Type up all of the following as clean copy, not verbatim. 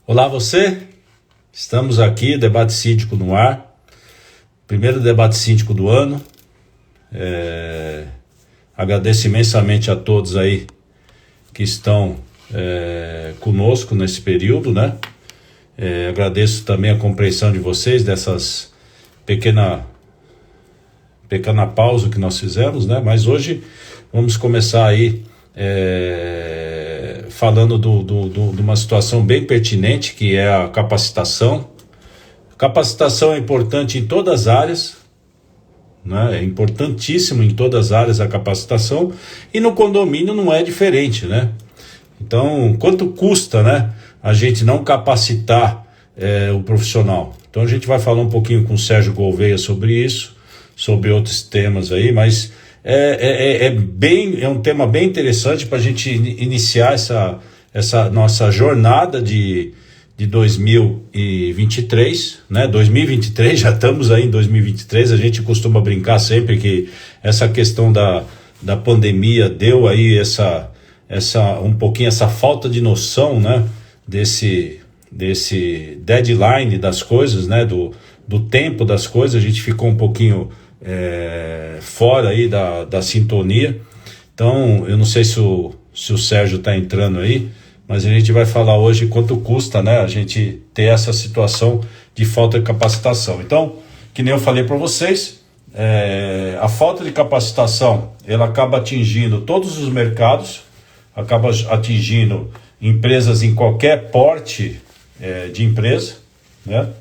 Olá você, estamos aqui, Debate Síndico no ar, primeiro debate síndico do ano. Agradeço imensamente a todos aí que estão conosco nesse período, né? Agradeço também a compreensão de vocês dessas pequena pausa que nós fizemos, né? Mas hoje vamos começar aí falando de uma situação bem pertinente, que é a capacitação. Capacitação é importante em todas as áreas, né? É importantíssimo em todas as áreas a capacitação, e no condomínio não é diferente, né? Então, quanto custa, né, a gente não capacitar o profissional? Então a gente vai falar um pouquinho com o Sérgio Gouveia sobre isso, sobre outros temas aí, mas é um tema bem interessante para a gente iniciar essa nossa jornada de 2023, né? 2023, já estamos aí em 2023. A gente costuma brincar sempre que essa questão da pandemia deu aí um pouquinho essa falta de noção, né? Desse deadline das coisas, né? Do tempo das coisas. A gente ficou um pouquinho fora aí da sintonia. Então, eu não sei se o Sérgio está entrando aí, mas a gente vai falar hoje quanto custa, né, a gente ter essa situação de falta de capacitação. Então, que nem eu falei para vocês, a falta de capacitação, ela acaba atingindo todos os mercados, acaba atingindo empresas em qualquer porte de empresa, né?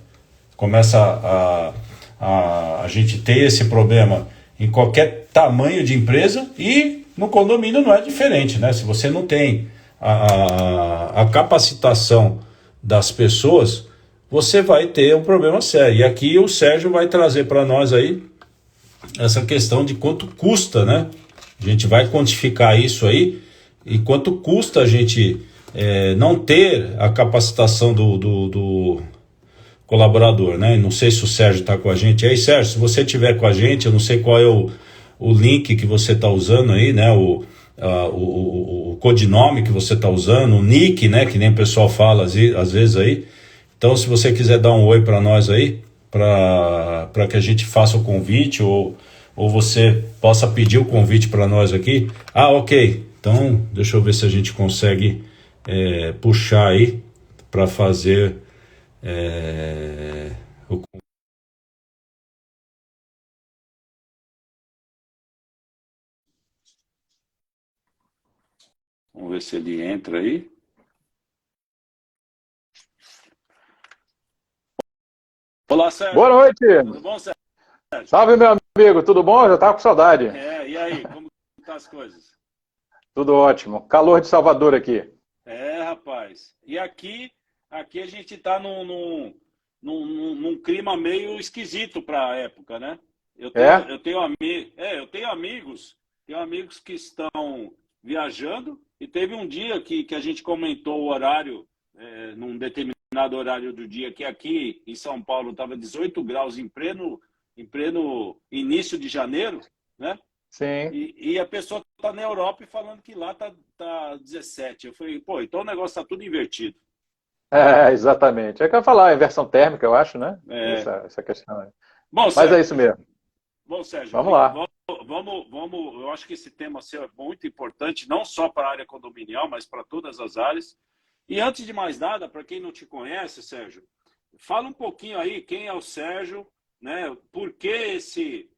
Começa a gente ter esse problema em qualquer tamanho de empresa, e no condomínio não é diferente, né? Se você não tem a capacitação das pessoas, você vai ter um problema sério. E aqui o Sérgio vai trazer para nós aí essa questão de quanto custa, né? A gente vai quantificar isso aí, e quanto custa a gente não ter a capacitação do colaborador, né? Não sei se o Sérgio está com a gente aí. Sérgio, se você estiver com a gente, eu não sei qual é o link que você está usando aí, né? O codinome que você está usando, o nick, né? Que nem o pessoal fala às vezes aí. Então, se você quiser dar um oi para nós aí, para que a gente faça o convite, ou você possa pedir o convite para nós aqui. Ah, ok. Então, deixa eu ver se a gente consegue puxar aí para fazer o. Vamos ver se ele entra aí. Olá, Sérgio. Boa noite. Tudo bom, Sérgio? Salve, meu amigo. Tudo bom? Já tava com saudade. E aí, como estão as coisas? Tudo ótimo. Calor de Salvador aqui. Rapaz. E aqui a gente está num clima meio esquisito para a época, né? Eu tenho amigos que estão viajando, e teve um dia que a gente comentou o horário, num determinado horário do dia, que aqui em São Paulo estava 18 graus em pleno início de janeiro, né? Sim. E a pessoa está na Europa e falando que lá tá 17. Eu falei, pô, então o negócio está tudo invertido. Exatamente. É que eu ia falar, inversão térmica, eu acho, né? Essa questão aí. Bom, Mas Sérgio, é isso mesmo. Bom, Sérgio, Vamos lá. vamos, eu acho que esse tema seu é muito importante, não só para a área condominial, mas para todas as áreas. E antes de mais nada, para quem não te conhece, Sérgio, fala um pouquinho aí quem é o Sérgio, né? Por que esse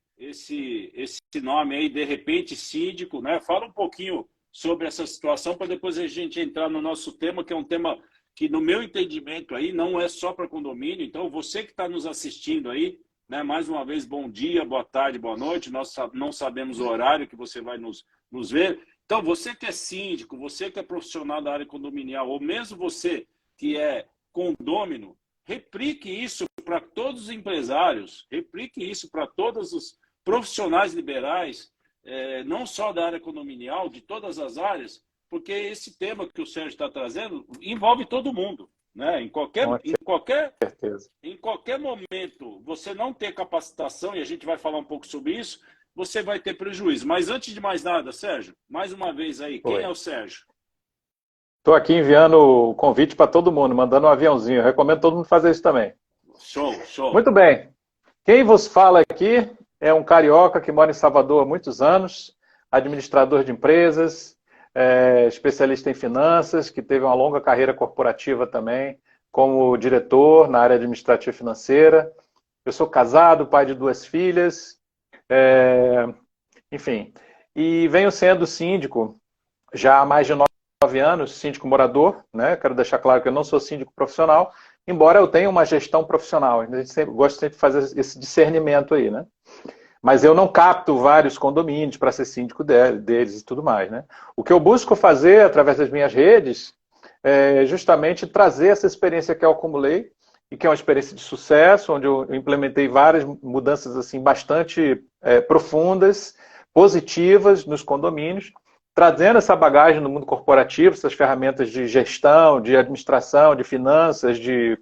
nome aí, de repente, síndico, né? Fala um pouquinho sobre essa situação para depois a gente entrar no nosso tema, que é um tema que, no meu entendimento aí, não é só para condomínio. Então, você que está nos assistindo aí, né? Mais uma vez, bom dia, boa tarde, boa noite. Nós não sabemos o horário que você vai nos ver. Então, você que é síndico, você que é profissional da área condominial, ou mesmo você que é condômino, replique isso para todos os empresários, replique isso para todos os profissionais liberais, não só da área condominial, de todas as áreas, porque esse tema que o Sérgio está trazendo envolve todo mundo, né? Em qualquer momento, você não ter capacitação, e a gente vai falar um pouco sobre isso, você vai ter prejuízo. Mas antes de mais nada, Sérgio, mais uma vez aí, quem é o Sérgio? Estou aqui enviando o convite para todo mundo, mandando um aviãozinho. Eu recomendo todo mundo fazer isso também. Show, show. Muito bem. Quem vos fala aqui é um carioca que mora em Salvador há muitos anos, administrador de empresas, especialista em finanças, que teve uma longa carreira corporativa também, como diretor na área administrativa e financeira. Eu sou casado, pai de 2 filhas, enfim, e venho sendo síndico já há mais de 9 anos, síndico morador, né? Quero deixar claro que eu não sou síndico profissional, embora eu tenha uma gestão profissional. A gente gosta sempre de fazer esse discernimento aí, né? Mas eu não capto vários condomínios para ser síndico deles e tudo mais, né? O que eu busco fazer através das minhas redes é justamente trazer essa experiência que eu acumulei e que é uma experiência de sucesso, onde eu implementei várias mudanças assim bastante profundas, positivas nos condomínios, trazendo essa bagagem no mundo corporativo, essas ferramentas de gestão, de administração, de finanças, de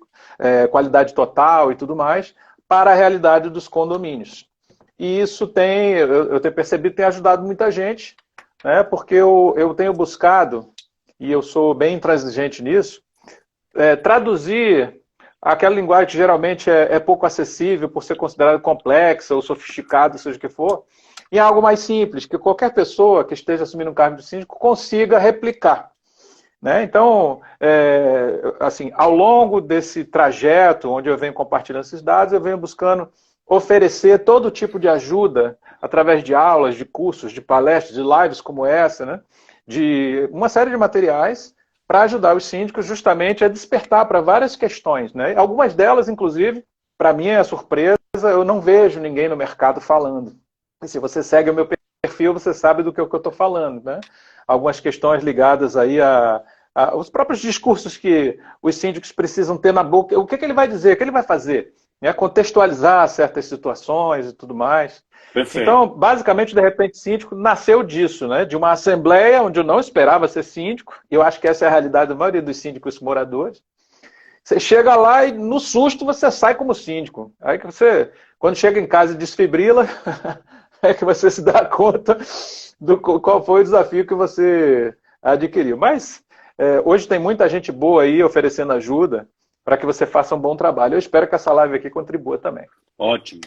qualidade total e tudo mais, para a realidade dos condomínios. E isso eu tenho percebido que tem ajudado muita gente, né, porque eu tenho buscado, e eu sou bem intransigente nisso, traduzir aquela linguagem que geralmente é pouco acessível por ser considerada complexa ou sofisticada, seja o que for, em algo mais simples, que qualquer pessoa que esteja assumindo um cargo de síndico consiga replicar. Né? Então, assim, ao longo desse trajeto, onde eu venho compartilhando esses dados, eu venho buscando oferecer todo tipo de ajuda, através de aulas, de cursos, de palestras, de lives como essa, né? De uma série de materiais, para ajudar os síndicos justamente a despertar para várias questões. Né? Algumas delas, inclusive, para mim é surpresa, eu não vejo ninguém no mercado falando. E se você segue o meu perfil, você sabe do que eu estou falando. Né? Algumas questões ligadas aí aos próprios discursos que os síndicos precisam ter na boca. O que ele vai dizer, o que ele vai fazer? Né? Contextualizar certas situações e tudo mais. Perfeito. Então, basicamente, De Repente Síndico nasceu disso, né? De uma assembleia onde eu não esperava ser síndico, e eu acho que essa é a realidade da maioria dos síndicos moradores. Você chega lá e, no susto, você sai como síndico. Aí que você, quando chega em casa e desfibrila, é que você se dá conta do qual foi o desafio que você adquiriu. Mas, hoje tem muita gente boa aí oferecendo ajuda para que você faça um bom trabalho. Eu espero que essa live aqui contribua também. Ótimo,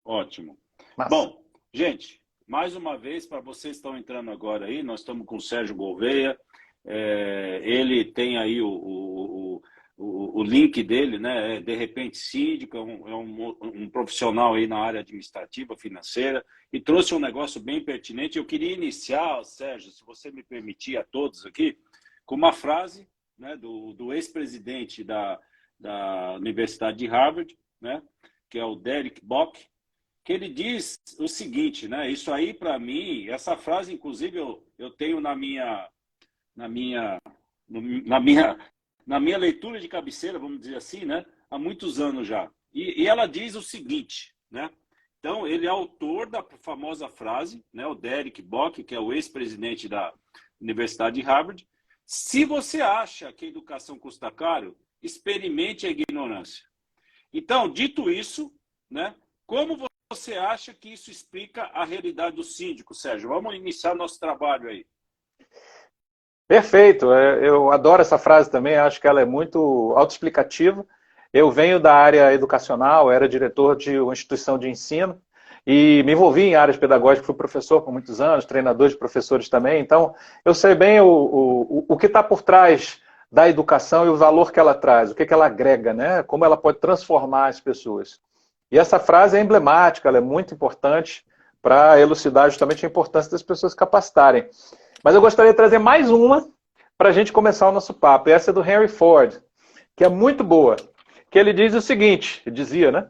ótimo. Massa. Bom, gente, mais uma vez, para vocês que estão entrando agora aí, nós estamos com o Sérgio Gouveia, ele tem aí o link dele, né? De Repente Síndico, é um profissional aí na área administrativa, financeira, e trouxe um negócio bem pertinente. Eu queria iniciar, Sérgio, se você me permitir a todos aqui, com uma frase, né, do ex-presidente da Universidade de Harvard, né, que é o Derek Bock, que ele diz o seguinte, né? Isso aí, para mim, essa frase, inclusive, eu tenho na minha leitura de cabeceira, vamos dizer assim, né? Há muitos anos já. E ela diz o seguinte, né? Então, ele é autor da famosa frase, né? O Derek Bock, que é o ex-presidente da Universidade de Harvard: se você acha que a educação custa caro, experimente a ignorância. Então, dito isso, né? Como você acha que isso explica a realidade do síndico, Sérgio? Vamos iniciar nosso trabalho aí. Perfeito. Eu adoro essa frase também, acho que ela é muito autoexplicativa. Eu venho da área educacional, era diretor de uma instituição de ensino e me envolvi em áreas pedagógicas, fui professor por muitos anos, treinador de professores também, então eu sei bem o que está por trás da educação e o valor que ela traz, o que ela agrega, né? Como ela pode transformar as pessoas. E essa frase é emblemática, ela é muito importante para elucidar justamente a importância das pessoas se capacitarem. Mas eu gostaria de trazer mais uma para a gente começar o nosso papo. Essa é do Henry Ford, que é muito boa. Que ele diz o seguinte, dizia, né?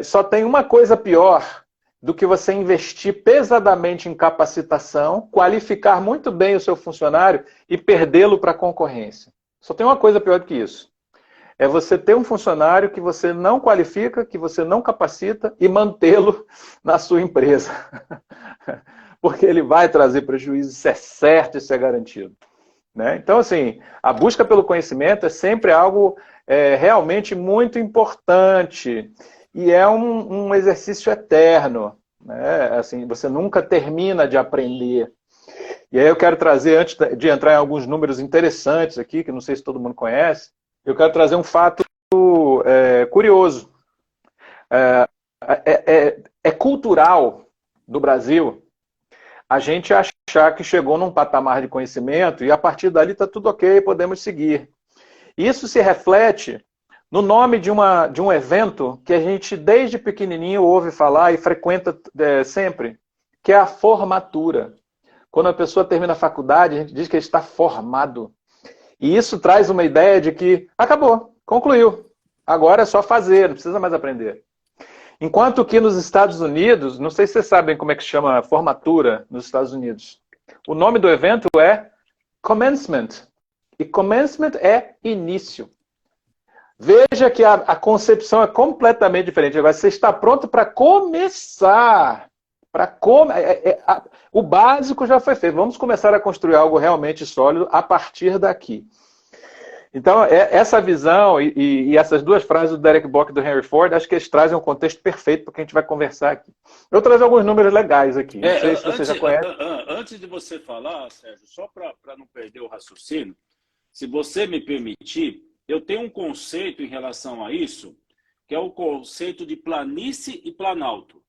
Só tem uma coisa pior do que você investir pesadamente em capacitação, qualificar muito bem o seu funcionário e perdê-lo para a concorrência. Só tem uma coisa pior do que isso. É você ter um funcionário que você não qualifica, que você não capacita e mantê-lo na sua empresa. Porque ele vai trazer prejuízo, isso é certo, isso é garantido. Né? Então, assim, a busca pelo conhecimento é sempre algo realmente muito importante. E é um exercício eterno. Né? Assim, você nunca termina de aprender. E aí eu quero trazer, antes de entrar em alguns números interessantes aqui, que não sei se todo mundo conhece, eu quero trazer um fato curioso. É cultural do Brasil a gente achar que chegou num patamar de conhecimento e a partir dali está tudo ok, podemos seguir. Isso se reflete no nome de um evento que a gente desde pequenininho ouve falar e frequenta sempre, que é a formatura. Quando a pessoa termina a faculdade, a gente diz que ele está formado. E isso traz uma ideia de que acabou, concluiu. Agora é só fazer, não precisa mais aprender. Enquanto que nos Estados Unidos, não sei se vocês sabem como é que chama formatura nos Estados Unidos. O nome do evento é commencement. E commencement é início. Veja que a concepção é completamente diferente. Agora, você está pronto para começar. O básico já foi feito. Vamos começar a construir algo realmente sólido a partir daqui. Então, essa visão e essas duas frases do Derek Bock e do Henry Ford, acho que eles trazem um contexto perfeito para o que a gente vai conversar aqui. Eu trago alguns números legais aqui. Não sei se você já conhece. Antes de você falar, Sérgio, só para não perder o raciocínio, se você me permitir, eu tenho um conceito em relação a isso, que é o conceito de planície e planalto.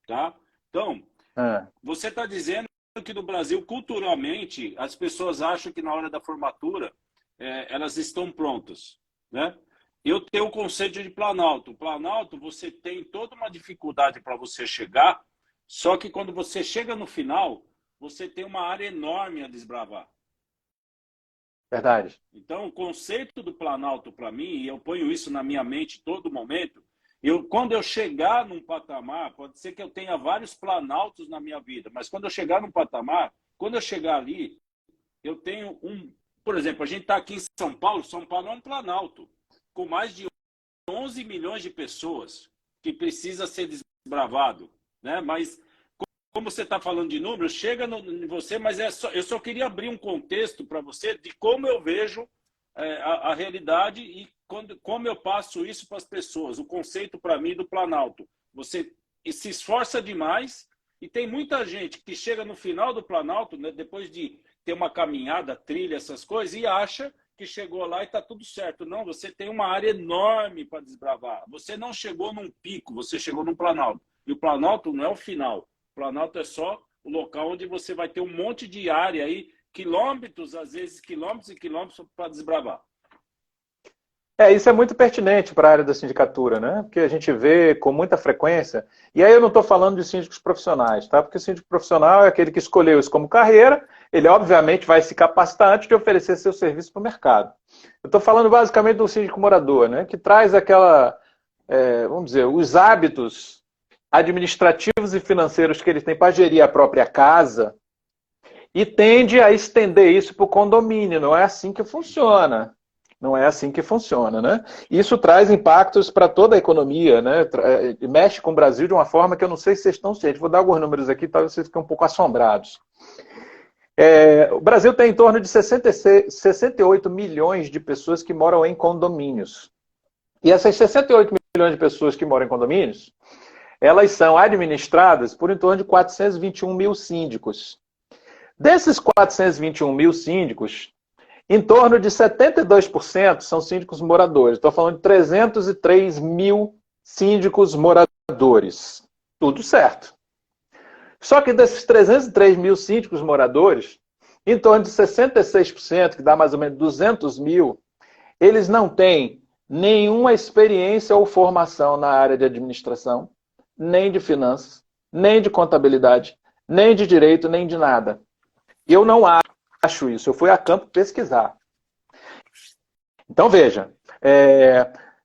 Tá? Então, você está dizendo que no Brasil, culturalmente, as pessoas acham que na hora da formatura elas estão prontas, né? Eu tenho o conceito de planalto. Planalto, você tem toda uma dificuldade para você chegar, só que quando você chega no final, você tem uma área enorme a desbravar. Verdade. Então, o conceito do planalto, para mim, e eu ponho isso na minha mente todo momento, quando eu chegar num patamar, pode ser que eu tenha vários planaltos na minha vida, mas quando eu chegar num patamar, quando eu chegar ali, eu tenho por exemplo, a gente está aqui em São Paulo é um planalto, com mais de 11 milhões de pessoas, que precisa ser desbravado, né? Mas, como você está falando de números, chega em você, mas eu só queria abrir um contexto para você de como eu vejo a realidade e como eu passo isso para as pessoas. O conceito para mim do planalto. Você se esforça demais e tem muita gente que chega no final do planalto, né, depois de ter uma caminhada, trilha, essas coisas, e acha que chegou lá e está tudo certo. Não, você tem uma área enorme para desbravar. Você não chegou num pico, você chegou num planalto. E o planalto não é o final. O planalto é só o local onde você vai ter um monte de área aí, quilômetros, às vezes quilômetros e quilômetros para desbravar. Isso é muito pertinente para a área da sindicatura, né? Porque a gente vê com muita frequência, e aí eu não estou falando de síndicos profissionais, tá? Porque o síndico profissional é aquele que escolheu isso como carreira, ele obviamente vai se capacitar antes de oferecer seu serviço para o mercado. Eu estou falando basicamente do síndico morador, né? Que traz vamos dizer, os hábitos administrativos e financeiros que ele tem para gerir a própria casa e tende a estender isso para o condomínio. Não é assim que funciona. Não é assim que funciona, né? Isso traz impactos para toda a economia, né? Mexe com o Brasil de uma forma que eu não sei se vocês estão cientes. Vou dar alguns números aqui, talvez vocês fiquem um pouco assombrados. O Brasil tem em torno de 68 milhões de pessoas que moram em condomínios. E essas 68 milhões de pessoas que moram em condomínios, elas são administradas por em torno de 421 mil síndicos. Desses 421 mil síndicos, em torno de 72% são síndicos moradores. Estou falando de 303 mil síndicos moradores. Tudo certo. Só que desses 303 mil síndicos moradores, em torno de 66%, que dá mais ou menos 200 mil, eles não têm nenhuma experiência ou formação na área de administração, nem de finanças, nem de contabilidade, nem de direito, nem de nada. Eu não acho isso. Eu fui a campo pesquisar. Então, veja,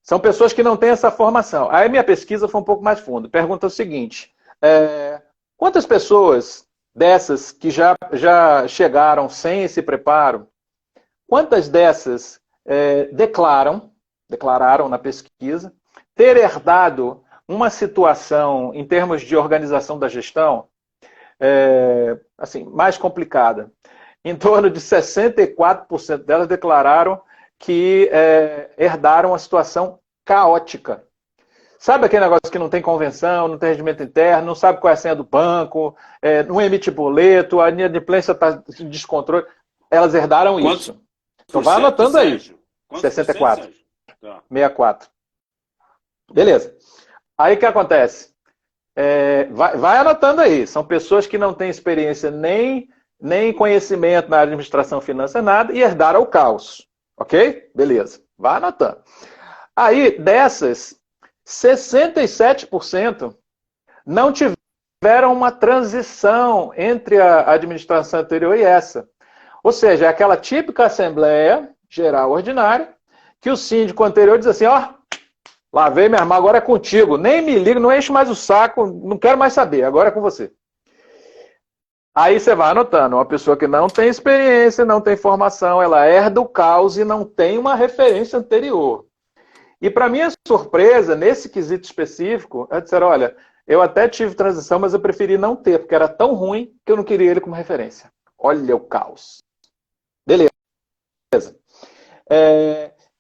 são pessoas que não têm essa formação. Aí minha pesquisa foi um pouco mais funda. Pergunta o seguinte, quantas pessoas dessas que já chegaram sem esse preparo, quantas dessas declararam na pesquisa ter herdado uma situação em termos de organização da gestão assim, mais complicada? Em torno de 64% delas declararam que herdaram uma situação caótica. Sabe aquele negócio que não tem convenção, não tem regimento interno, não sabe qual é a senha do banco, não emite boleto, a inadimplência está em descontrole. Elas herdaram isso. Então vai anotando aí. 64. Tá. 64. Beleza. Aí o que acontece? Vai anotando aí. São pessoas que não têm experiência nem conhecimento na administração financeira, nada, e herdaram o caos. Ok? Beleza. Vai anotando. Aí, dessas, 67% não tiveram uma transição entre a administração anterior e essa. Ou seja, é aquela típica Assembleia Geral Ordinária que o síndico anterior diz assim, ó, lavei minha irmã, agora é contigo. Nem me liga, não enche mais o saco, não quero mais saber, agora é com você. Aí você vai anotando, uma pessoa que não tem experiência, não tem formação, ela herda o caos e não tem uma referência anterior. E para minha surpresa, nesse quesito específico, eu disse, olha, eu até tive transição, mas eu preferi não ter, porque era tão ruim que eu não queria ele como referência. Olha o caos. Beleza.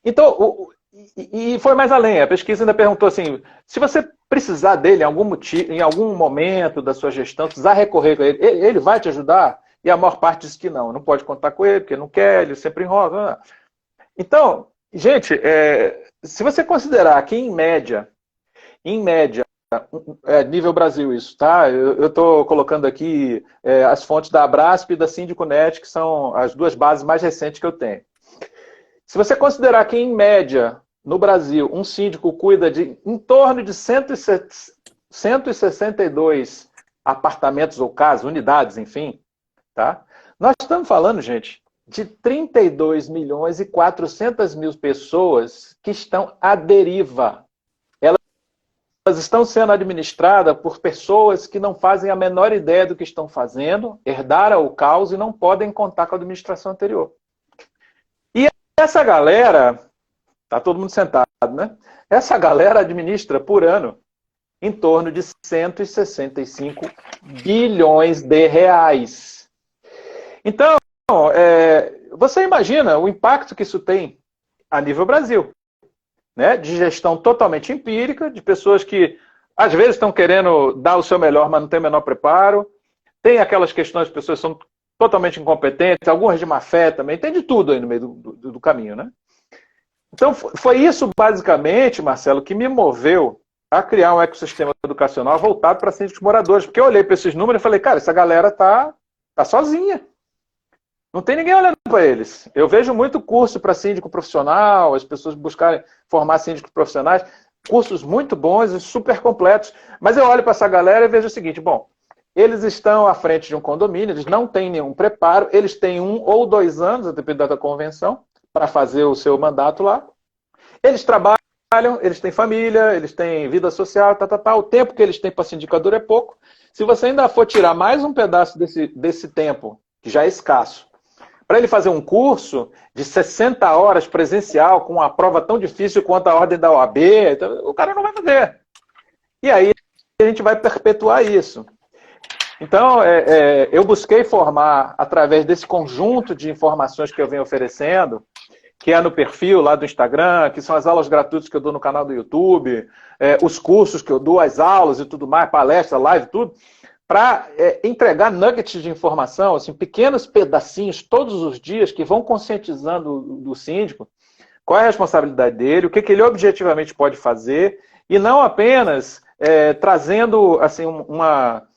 Então, e foi mais além. A pesquisa ainda perguntou assim, se você precisar dele em algum momento da sua gestão, precisar recorrer a ele, ele vai te ajudar? E a maior parte diz que não pode contar com ele, porque não quer, ele sempre enrola. Então, gente, se você considerar que em média, nível Brasil isso, tá? Eu estou colocando aqui as fontes da Abrasp e da Síndico.net, que são as duas bases mais recentes que eu tenho. Se você considerar que, em média, no Brasil, um síndico cuida de em torno de 162 apartamentos ou casas, unidades, enfim, tá? Nós estamos falando, gente, de 32 milhões e 400 mil pessoas que estão à deriva. Elas estão sendo administradas por pessoas que não fazem a menor ideia do que estão fazendo, herdaram o caos e não podem contar com a administração anterior. E essa galera, tá todo mundo sentado, né? Essa galera administra por ano em torno de 165 bilhões de reais. Então, você imagina o impacto que isso tem a nível Brasil, né? De gestão totalmente empírica, de pessoas que às vezes estão querendo dar o seu melhor, mas não tem o menor preparo. Tem aquelas questões, as pessoas são totalmente incompetentes, algumas de má fé também, tem de tudo aí no meio do caminho, né? Então, foi isso basicamente, Marcelo, que me moveu a criar um ecossistema educacional voltado para síndicos moradores, porque eu olhei para esses números e falei, cara, essa galera tá sozinha. Não tem ninguém olhando para eles. Eu vejo muito curso para síndico profissional, as pessoas buscarem formar síndicos profissionais, cursos muito bons e super completos. Mas eu olho para essa galera e vejo o seguinte, bom, eles estão à frente de um condomínio, eles não têm nenhum preparo, eles têm 1 ou 2 anos, a depender da convenção, para fazer o seu mandato lá. Eles trabalham, eles têm família, eles têm vida social, o tempo que eles têm para sindicador é pouco. Se você ainda for tirar mais um pedaço desse tempo, que já é escasso, para ele fazer um curso de 60 horas presencial, com uma prova tão difícil quanto a ordem da OAB, o cara não vai fazer. E aí a gente vai perpetuar isso. Então, eu busquei formar, através desse conjunto de informações que eu venho oferecendo, que é no perfil lá do Instagram, que são as aulas gratuitas que eu dou no canal do YouTube, os cursos que eu dou, as aulas e tudo mais, palestra, live, tudo, para entregar nuggets de informação, assim, pequenos pedacinhos todos os dias que vão conscientizando do síndico qual é a responsabilidade dele, o que ele objetivamente pode fazer, e não apenas trazendo assim, uma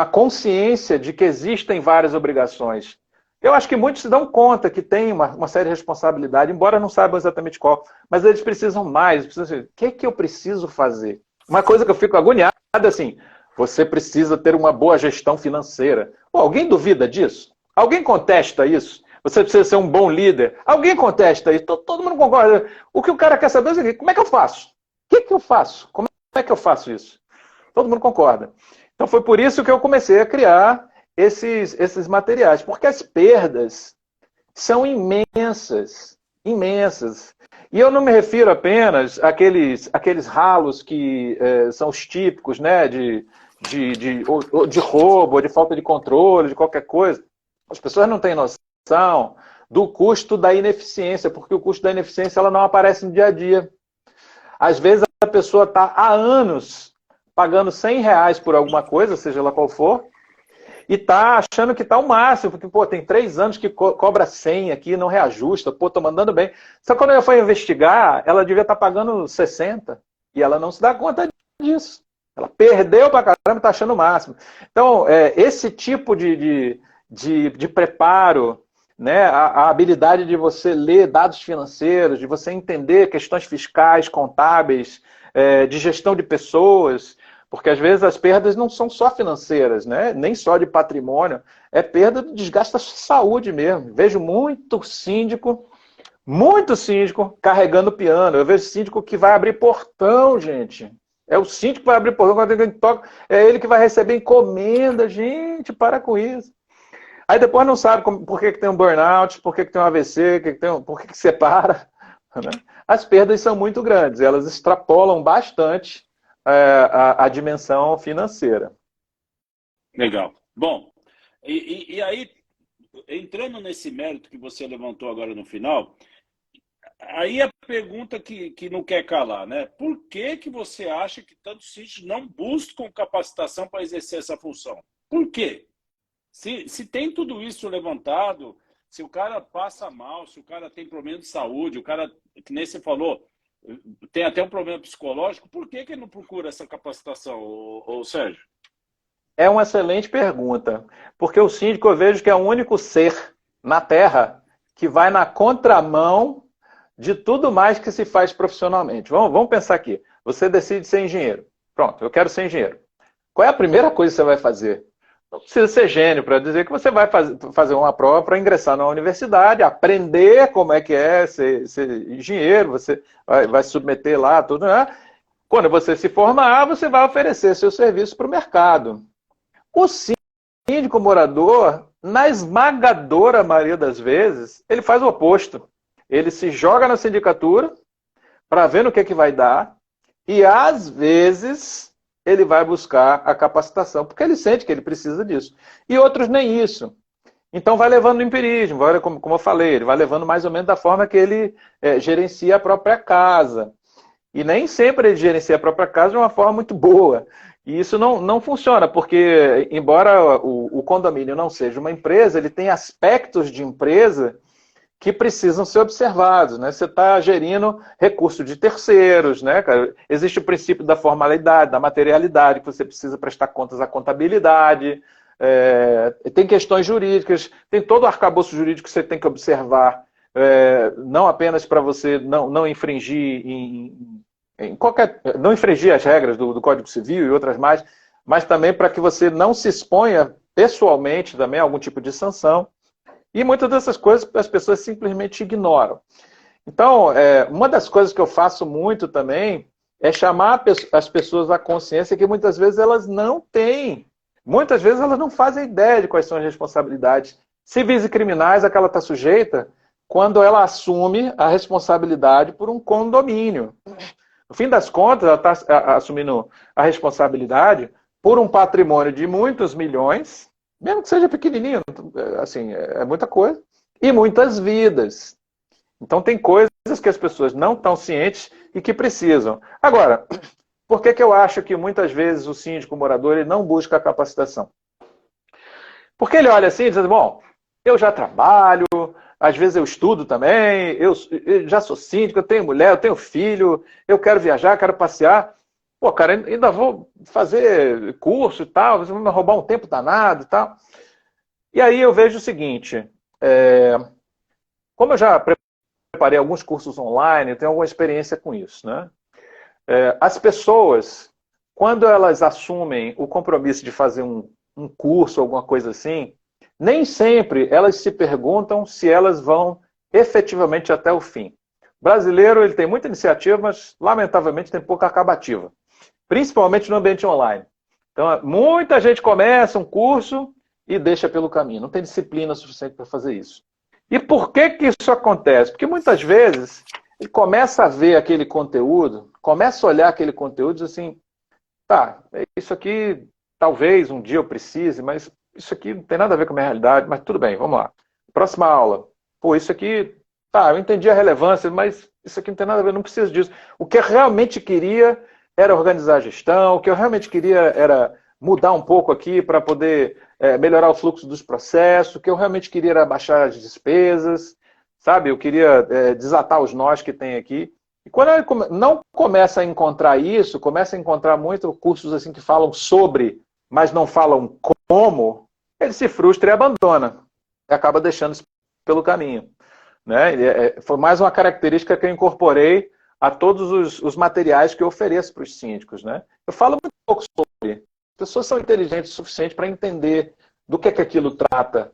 consciência de que existem várias obrigações. Eu acho que muitos se dão conta que tem uma série de responsabilidade, embora não saibam exatamente qual, mas eles precisam mais, o que eu preciso fazer? Uma coisa que eu fico agoniado é assim, você precisa ter uma boa gestão financeira. Pô, alguém duvida disso? Alguém contesta isso? Você precisa ser um bom líder? Alguém contesta isso? Todo mundo concorda. O que o cara quer saber é o seguinte, como é que eu faço? O que eu faço? Como é que eu faço isso? Todo mundo concorda. Então foi por isso que eu comecei a criar esses materiais, porque as perdas são imensas, imensas. E eu não me refiro apenas àqueles ralos que são os típicos, né, de roubo, de falta de controle, de qualquer coisa. As pessoas não têm noção do custo da ineficiência, porque o custo da ineficiência ela não aparece no dia a dia. Às vezes a pessoa está há anos pagando R$ 100 por alguma coisa, seja lá qual for, e está achando que está o máximo, porque, pô, tem 3 anos que cobra 100 aqui, não reajusta, pô, tô mandando bem. Só que quando ela foi investigar, ela devia estar pagando 60, e ela não se dá conta disso. Ela perdeu pra caramba e está achando o máximo. Então, esse tipo de preparo, né, a habilidade de você ler dados financeiros, de você entender questões fiscais, contábeis, de gestão de pessoas, porque às vezes as perdas não são só financeiras, né, nem só de patrimônio, é perda do desgaste da saúde mesmo. Vejo muito síndico carregando piano. Eu vejo síndico que vai abrir portão, gente. É o síndico que vai abrir portão, quando ele toca, é ele que vai receber encomenda. Gente, para com isso. Aí depois não sabe por que tem um burnout, por que tem um AVC, por que separa. Né? As perdas são muito grandes, elas extrapolam bastante a dimensão financeira. Legal. Bom, e aí, entrando nesse mérito que você levantou agora no final, aí a pergunta que não quer calar, né? Por que você acha que tantos sítios não buscam capacitação para exercer essa função? Por quê? Se tem tudo isso levantado, se o cara passa mal, se o cara tem problema de saúde, o cara, que nem você falou, tem até um problema psicológico, por que ele não procura essa capacitação, ô Sérgio? É uma excelente pergunta, porque o síndico eu vejo que é o único ser na Terra que vai na contramão de tudo mais que se faz profissionalmente. Vamos pensar aqui. Você decide ser engenheiro. Pronto, eu quero ser engenheiro. Qual é a primeira coisa que você vai fazer? Não precisa ser gênio para dizer que você vai fazer uma prova para ingressar na universidade, aprender como é que é ser engenheiro, você vai se submeter lá, tudo, né? Quando você se formar, você vai oferecer seu serviço para o mercado. O síndico morador, na esmagadora maioria das vezes, ele faz o oposto. Ele se joga na sindicatura para ver no que vai dar e, às vezes, ele vai buscar a capacitação, porque ele sente que ele precisa disso. E outros nem isso. Então vai levando no empirismo, como eu falei, ele vai levando mais ou menos da forma que ele gerencia a própria casa. E nem sempre ele gerencia a própria casa de uma forma muito boa. E isso não funciona, porque embora o condomínio não seja uma empresa, ele tem aspectos de empresa que precisam ser observados, né? Você está gerindo recurso de terceiros, né, cara? Existe o princípio da formalidade, da materialidade, que você precisa prestar contas à contabilidade, tem questões jurídicas, tem todo o arcabouço jurídico que você tem que observar, não apenas para você não infringir não infringir as regras do Código Civil e outras mais, mas também para que você não se exponha pessoalmente também a algum tipo de sanção. E muitas dessas coisas as pessoas simplesmente ignoram. Então, uma das coisas que eu faço muito também é chamar as pessoas à consciência que muitas vezes elas não têm. Muitas vezes elas não fazem ideia de quais são as responsabilidades civis e criminais a que ela está sujeita quando ela assume a responsabilidade por um condomínio. No fim das contas, ela está assumindo a responsabilidade por um patrimônio de muitos milhões, mesmo que seja pequenininho, assim, é muita coisa, e muitas vidas. Então tem coisas que as pessoas não estão cientes e que precisam. Agora, por que eu acho que muitas vezes o síndico morador ele não busca a capacitação? Porque ele olha assim e diz, bom, eu já trabalho, às vezes eu estudo também, eu já sou síndico, eu tenho mulher, eu tenho filho, eu quero viajar, quero passear. Pô, cara, ainda vou fazer curso e tal, você vai me roubar um tempo danado e tal. E aí eu vejo o seguinte, como eu já preparei alguns cursos online, eu tenho alguma experiência com isso, né? As pessoas, quando elas assumem o compromisso de fazer um curso, alguma coisa assim, nem sempre elas se perguntam se elas vão efetivamente até o fim. O brasileiro ele tem muita iniciativa, mas lamentavelmente tem pouca acabativa. Principalmente no ambiente online. Então, muita gente começa um curso e deixa pelo caminho. Não tem disciplina suficiente para fazer isso. E por que isso acontece? Porque muitas vezes ele começa a ver aquele conteúdo, começa a olhar aquele conteúdo e diz assim, tá, isso aqui talvez um dia eu precise, mas isso aqui não tem nada a ver com a minha realidade, mas tudo bem, vamos lá. Próxima aula. Pô, isso aqui, tá, eu entendi a relevância, mas isso aqui não tem nada a ver, não preciso disso. O que eu realmente queria era organizar a gestão, o que eu realmente queria era mudar um pouco aqui para poder melhorar o fluxo dos processos, o que eu realmente queria era baixar as despesas, sabe? Eu queria desatar os nós que tem aqui. E quando ele não começa a encontrar isso, começa a encontrar muito cursos assim que falam sobre, mas não falam como, ele se frustra e abandona. E acaba deixando isso pelo caminho. Né? Foi mais uma característica que eu incorporei a todos os materiais que eu ofereço para os síndicos. Né? Eu falo muito pouco sobre. As pessoas são inteligentes o suficiente para entender do que aquilo trata.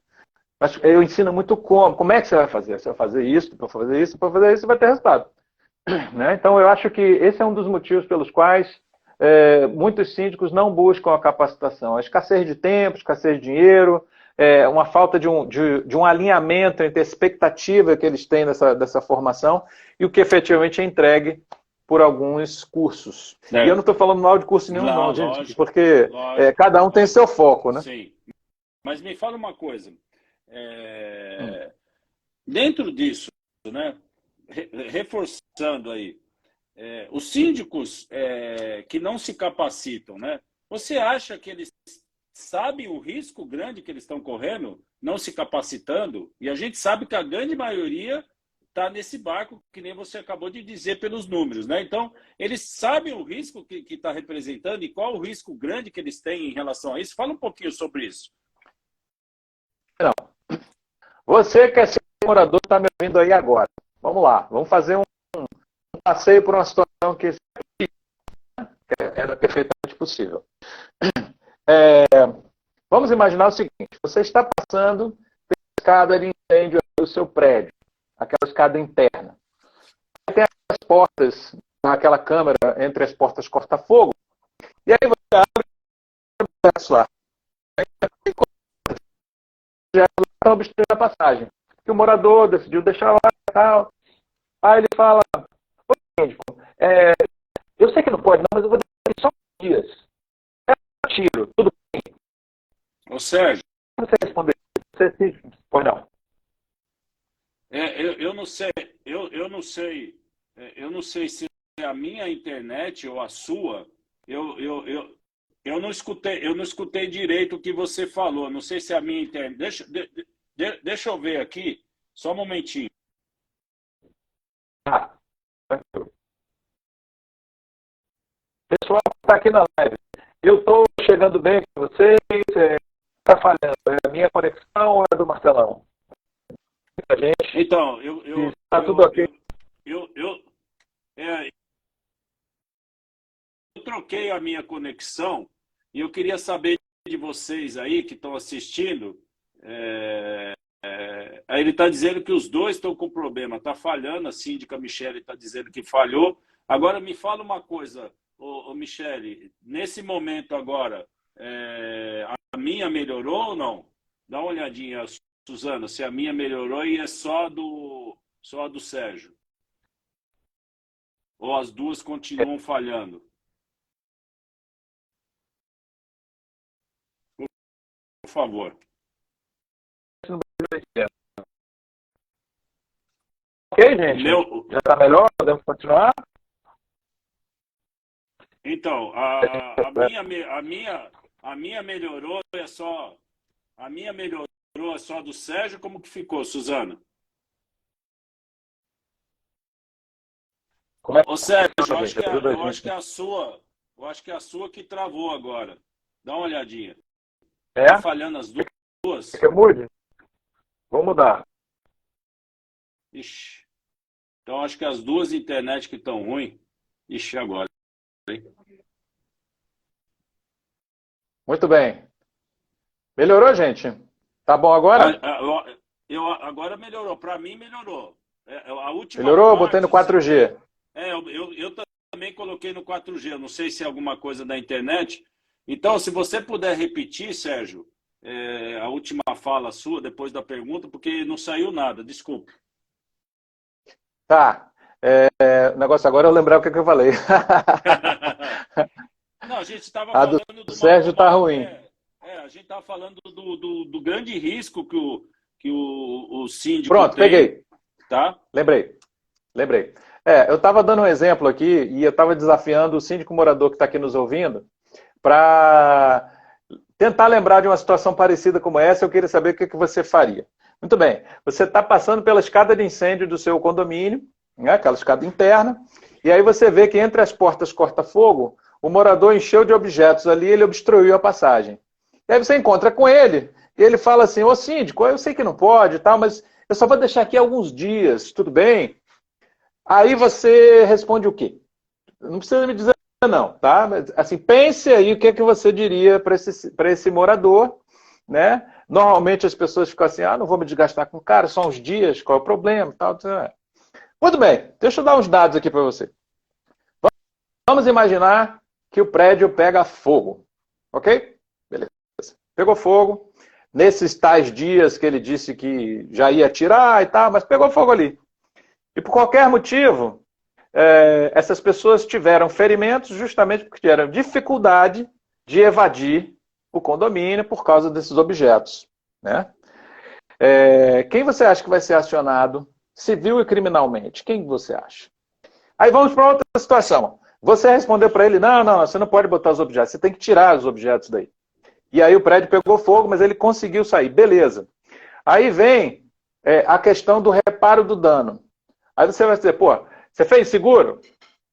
Mas eu ensino muito como. Como é que você vai fazer? Você vai fazer isso, para fazer isso, para fazer isso, e vai ter resultado. Né? Então, eu acho que esse é um dos motivos pelos quais muitos síndicos não buscam a capacitação. A escassez de tempo, escassez de dinheiro, uma falta de um alinhamento entre a expectativa que eles têm dessa formação e o que efetivamente é entregue por alguns cursos. E eu não estou falando mal de curso nenhum, não, gente, lógico, porque cada um tem seu foco. Né? Sim. Mas me fala uma coisa. Dentro disso, né, reforçando aí, os síndicos que não se capacitam, né, você acha que eles sabem o risco grande que eles estão correndo, não se capacitando? E a gente sabe que a grande maioria está nesse barco, que nem você acabou de dizer pelos números. Né? Então, eles sabem o risco que está representando e qual o risco grande que eles têm em relação a isso? Fala um pouquinho sobre isso. Não. Você que é morador está me ouvindo aí agora. Vamos lá, vamos fazer um passeio por uma situação que era perfeitamente possível. Vamos imaginar o seguinte, você está passando pela escada de incêndio do seu prédio, aquela escada interna. Tem as portas, aquela câmera entre as portas corta-fogo, e aí você abre o acesso lá. Já está obstruindo a passagem. Que o morador decidiu deixar lá e tal. Aí ele fala, eu sei que não pode, não, mas eu vou deixar só uns dias. Tiro, tudo bem. Ô Sérgio. Você responder. Você pode não. Eu não sei, eu não sei se é a minha internet ou a sua. Eu não escutei direito o que você falou. Não sei se é a minha internet. Deixa eu ver aqui, só um momentinho. Pessoal que está aqui na live, eu estou chegando bem com vocês, está falhando, é a minha conexão ou é do Marcelão? Gente, então, está tudo ok. Eu troquei a minha conexão e eu queria saber de vocês aí que estão assistindo. Aí ele está dizendo que os dois estão com problema, está falhando, a síndica Michele está dizendo que falhou. Agora me fala uma coisa, Michele, nesse momento agora, a minha melhorou ou não? Dá uma olhadinha, Suzana, se a minha melhorou e é só do Sérgio. Ou as duas continuam falhando? Por favor. Ok, gente? Já está melhor? Podemos continuar? Então, a minha melhorou, a minha melhorou é só do Sérgio. Como que ficou, Suzana? Ô Sérgio, eu acho que é a sua que travou agora. Dá uma olhadinha. Tá falhando as duas? Quer que eu mude? Vou mudar. Ixi. Então acho que as duas internet que estão ruins. Ixi, agora. Muito bem. Melhorou, gente? Tá bom agora? Agora melhorou. Para mim melhorou. A última melhorou? Parte, eu botei no 4G. Eu também coloquei no 4G. Eu não sei se é alguma coisa da internet. Então, se você puder repetir, Sérgio, a última fala sua, depois da pergunta, porque não saiu nada. Desculpe. Tá. O negócio agora é eu lembrar o que eu falei. Não, a gente estava falando do Sérgio está ruim. A gente estava falando do grande risco que o síndico Pronto, tem. peguei. Tá? Lembrei. Eu estava dando um exemplo aqui e eu estava desafiando o síndico morador que está aqui nos ouvindo para tentar lembrar de uma situação parecida como essa. Eu queria saber o que você faria. Muito bem, você está passando pela escada de incêndio do seu condomínio, né, aquela escada interna, e aí você vê que entre as portas corta-fogo, o morador encheu de objetos ali, ele obstruiu a passagem. E aí você encontra com ele, e ele fala assim: ô síndico, eu sei que não pode e tal, mas eu só vou deixar aqui alguns dias, tudo bem? Aí você responde o quê? Não precisa me dizer não, tá? Mas, assim, pense aí o que é que você diria para esse morador, né? Normalmente as pessoas ficam assim: não vou me desgastar com o cara, só uns dias, qual é o problema? Tal, tal. Muito bem, deixa eu dar uns dados aqui para você. Vamos imaginar que o prédio pega fogo, ok? Beleza. Pegou fogo, nesses tais dias que ele disse que já ia tirar e tal, mas pegou fogo ali. E por qualquer motivo, essas pessoas tiveram ferimentos justamente porque tiveram dificuldade de evadir o condomínio por causa desses objetos, né? Quem você acha que vai ser acionado civil e criminalmente? Quem você acha? Aí vamos para outra situação. Você respondeu para ele: não, você não pode botar os objetos, você tem que tirar os objetos daí. E aí o prédio pegou fogo, mas ele conseguiu sair, beleza. Aí vem a questão do reparo do dano. Aí você vai dizer: pô, você fez seguro?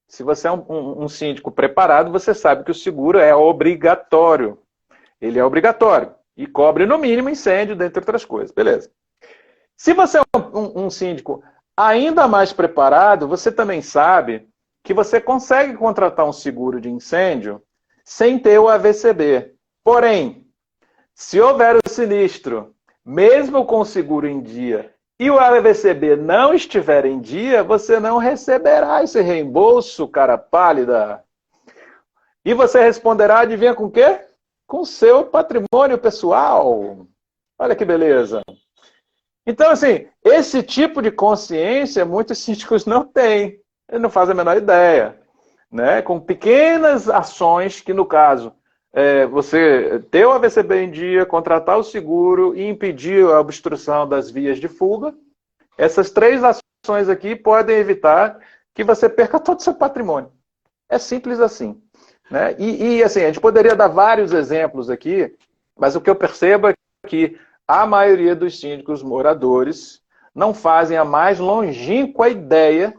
Se você é um síndico preparado, você sabe que o seguro é obrigatório. Ele é obrigatório e cobre no mínimo incêndio, dentre outras coisas, beleza. Se você é um síndico ainda mais preparado, você também sabe que você consegue contratar um seguro de incêndio sem ter o AVCB. Porém, se houver o sinistro, mesmo com o seguro em dia, e o AVCB não estiver em dia, você não receberá esse reembolso, cara pálida. E você responderá, adivinha com o quê? Com o seu patrimônio pessoal. Olha que beleza. Então, assim, esse tipo de consciência muitos síndicos não têm. Eles não fazem a menor ideia, né? Com pequenas ações que, no caso, você ter o AVCB em dia, contratar o seguro e impedir a obstrução das vias de fuga, essas 3 ações aqui podem evitar que você perca todo o seu patrimônio. É simples assim, né? E assim, a gente poderia dar vários exemplos aqui, mas o que eu percebo é que a maioria dos síndicos moradores não fazem a mais longínqua ideia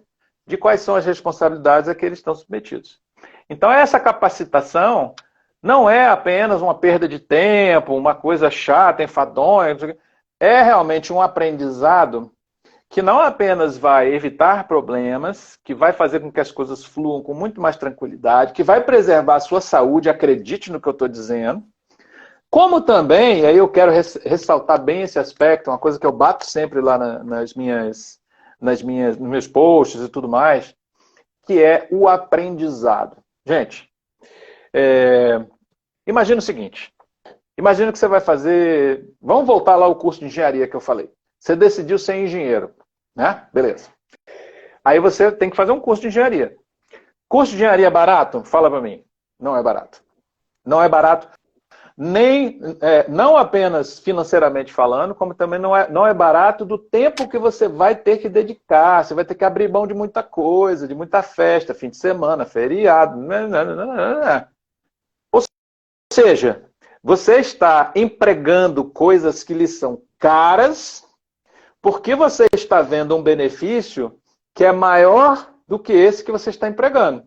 de quais são as responsabilidades a que eles estão submetidos. Então, essa capacitação não é apenas uma perda de tempo, uma coisa chata, enfadonha, é realmente um aprendizado que não apenas vai evitar problemas, que vai fazer com que as coisas fluam com muito mais tranquilidade, que vai preservar a sua saúde, acredite no que eu estou dizendo, como também, e aí eu quero ressaltar bem esse aspecto, uma coisa que eu bato sempre lá nos meus posts e tudo mais, que é o aprendizado. Gente, imagina o seguinte, imagina que você vai fazer, vamos voltar lá ao curso de engenharia que eu falei. Você decidiu ser engenheiro, né? Beleza. Aí você tem que fazer um curso de engenharia. Curso de engenharia é barato? Fala para mim. Não é barato. Não é barato. Não apenas financeiramente falando, como também não é barato do tempo que você vai ter que dedicar. Você vai ter que abrir mão de muita coisa, de muita festa, fim de semana, feriado. Ou seja, você está empregando coisas que lhe são caras porque você está vendo um benefício que é maior do que esse que você está empregando.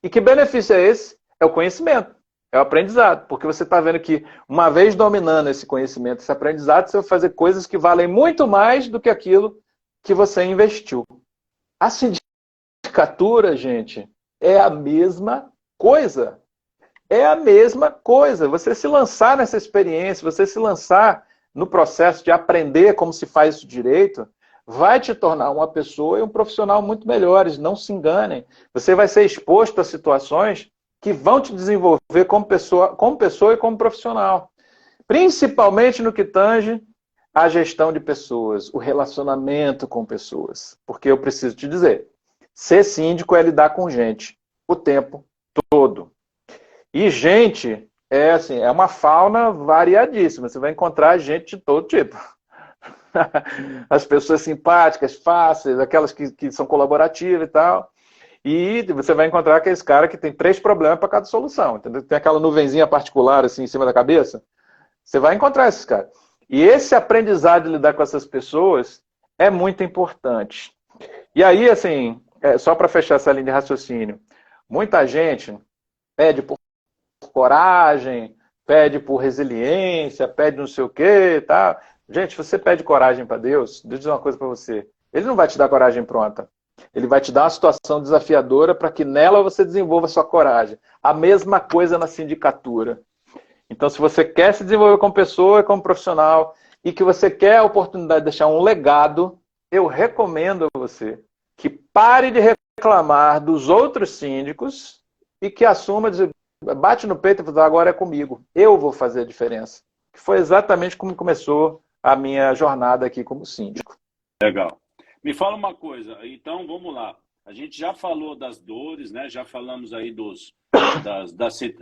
E que benefício é esse? É o conhecimento. É o aprendizado, porque você está vendo que, uma vez dominando esse conhecimento, esse aprendizado, você vai fazer coisas que valem muito mais do que aquilo que você investiu. A sindicatura, gente, é a mesma coisa. É a mesma coisa. Você se lançar nessa experiência, você se lançar no processo de aprender como se faz isso direito, vai te tornar uma pessoa e um profissional muito melhores. Não se enganem. Você vai ser exposto a situações que vão te desenvolver como pessoa e como profissional. Principalmente no que tange a gestão de pessoas, o relacionamento com pessoas. Porque eu preciso te dizer, ser síndico é lidar com gente o tempo todo. E gente é uma fauna variadíssima. Você vai encontrar gente de todo tipo. as pessoas simpáticas, fáceis, aquelas que são colaborativas e tal. E você vai encontrar aqueles cara que tem 3 problemas para cada solução, entendeu? Tem aquela nuvenzinha particular assim em cima da cabeça. Você vai encontrar esses caras. E esse aprendizado de lidar com essas pessoas é muito importante. E aí, assim, só para fechar essa linha de raciocínio, muita gente pede por coragem, pede por resiliência, pede não sei o quê, tá? Gente, se você pede coragem para Deus, deixa eu dizer uma coisa para você. Ele não vai te dar coragem pronta. Ele vai te dar uma situação desafiadora para que nela você desenvolva a sua coragem. A mesma coisa na sindicatura. Então, se você quer se desenvolver como pessoa, como profissional, e que você quer a oportunidade de deixar um legado, eu recomendo a você que pare de reclamar dos outros síndicos e que assuma, bate no peito e fala, agora é comigo. Eu vou fazer a diferença. Que foi exatamente como começou a minha jornada aqui como síndico. Legal. Me fala uma coisa, então vamos lá. A gente já falou das dores, né? Já falamos aí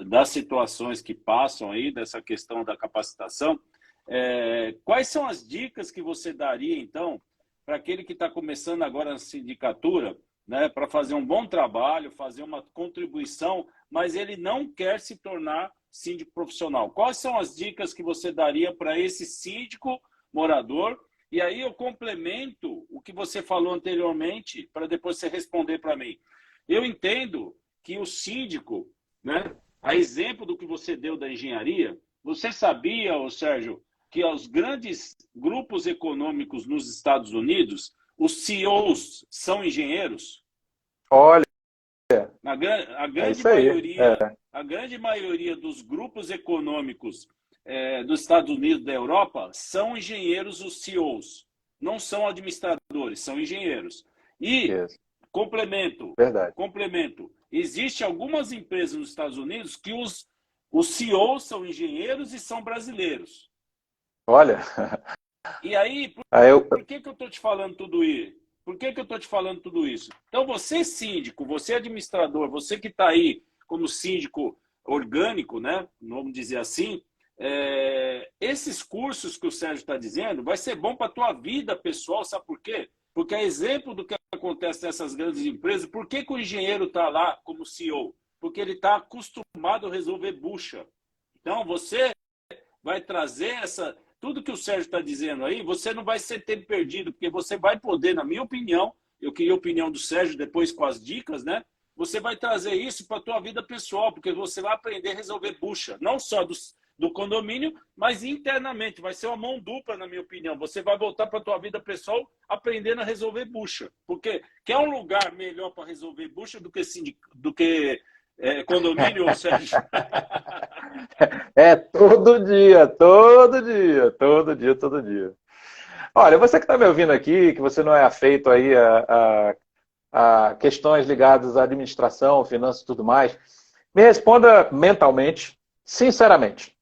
das situações que passam aí, dessa questão da capacitação. Quais são as dicas que você daria, então, para aquele que está começando agora na sindicatura, né, para fazer um bom trabalho, fazer uma contribuição, mas ele não quer se tornar síndico profissional? Quais são as dicas que você daria para esse síndico morador? E aí eu complemento o que você falou anteriormente, para depois você responder para mim. Eu entendo que o síndico, né, a exemplo do que você deu da engenharia, você sabia, Sérgio, que os grandes grupos econômicos nos Estados Unidos, os CEOs são engenheiros? Olha, A grande a grande maioria dos grupos econômicos dos Estados Unidos e da Europa são engenheiros, os CEOs. Não são administradores, são engenheiros. E, complemento, existem algumas empresas nos Estados Unidos que os CEOs são engenheiros e são brasileiros. Olha. E aí, por que eu estou te falando tudo isso? Por que eu estou te falando tudo isso? Então, você síndico, você administrador, você que está aí como síndico orgânico, né? Vamos dizer assim, esses cursos que o Sérgio está dizendo vai ser bom para a tua vida pessoal, sabe por quê? Porque é exemplo do que acontece nessas grandes empresas. Por que o engenheiro está lá como CEO? Porque ele está acostumado a resolver bucha. Então, você vai trazer tudo que o Sérgio está dizendo aí, você não vai ser tempo perdido, porque você vai poder, na minha opinião, eu queria a opinião do Sérgio depois com as dicas, né? Você vai trazer isso para a tua vida pessoal, porque você vai aprender a resolver bucha, não só do condomínio, mas internamente. Vai ser uma mão dupla, na minha opinião. Você vai voltar para a tua vida pessoal aprendendo a resolver bucha. Porque quer um lugar melhor para resolver bucha do que condomínio, Sérgio? Todo dia, todo dia, todo dia, todo dia. Olha, você que está me ouvindo aqui, que você não é afeito aí a questões ligadas à administração, finanças e tudo mais, me responda mentalmente, sinceramente.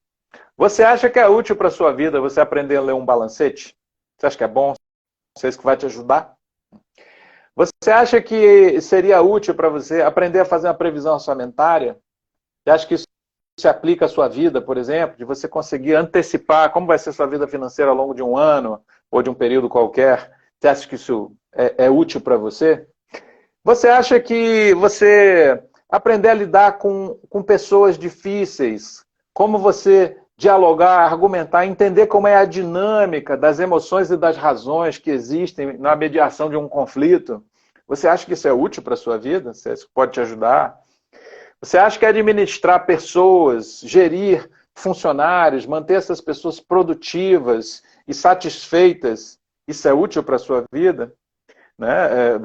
Você acha que é útil para a sua vida você aprender a ler um balancete? Você acha que é bom? Você acha que vai te ajudar? Você acha que seria útil para você aprender a fazer uma previsão orçamentária? Você acha que isso se aplica à sua vida, por exemplo, de você conseguir antecipar como vai ser a sua vida financeira ao longo de um ano ou de um período qualquer? Você acha que isso é útil para você? Você acha que você aprender a lidar com pessoas difíceis, como você dialogar, argumentar, entender como é a dinâmica das emoções e das razões que existem na mediação de um conflito, você acha que isso é útil para a sua vida? Isso pode te ajudar? Você acha que administrar pessoas, gerir funcionários, manter essas pessoas produtivas e satisfeitas, isso é útil para a sua vida? Né?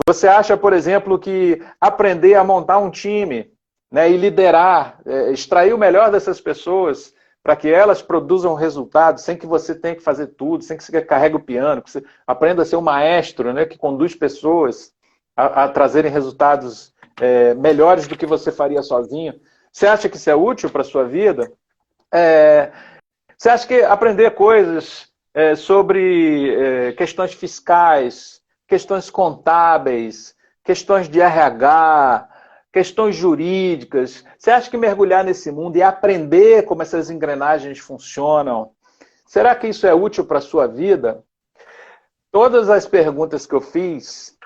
Você acha, por exemplo, que aprender a montar um time, né, e liderar, extrair o melhor dessas pessoas para que elas produzam resultados sem que você tenha que fazer tudo, sem que você carregue o piano, que você aprenda a ser um maestro, né, que conduz pessoas a trazerem resultados melhores do que você faria sozinho. Você acha que isso é útil para a sua vida? Você acha que aprender coisas sobre questões fiscais, questões contábeis, questões de RH, questões jurídicas, você acha que mergulhar nesse mundo e aprender como essas engrenagens funcionam, será que isso é útil para a sua vida? todas as perguntas que eu fiz,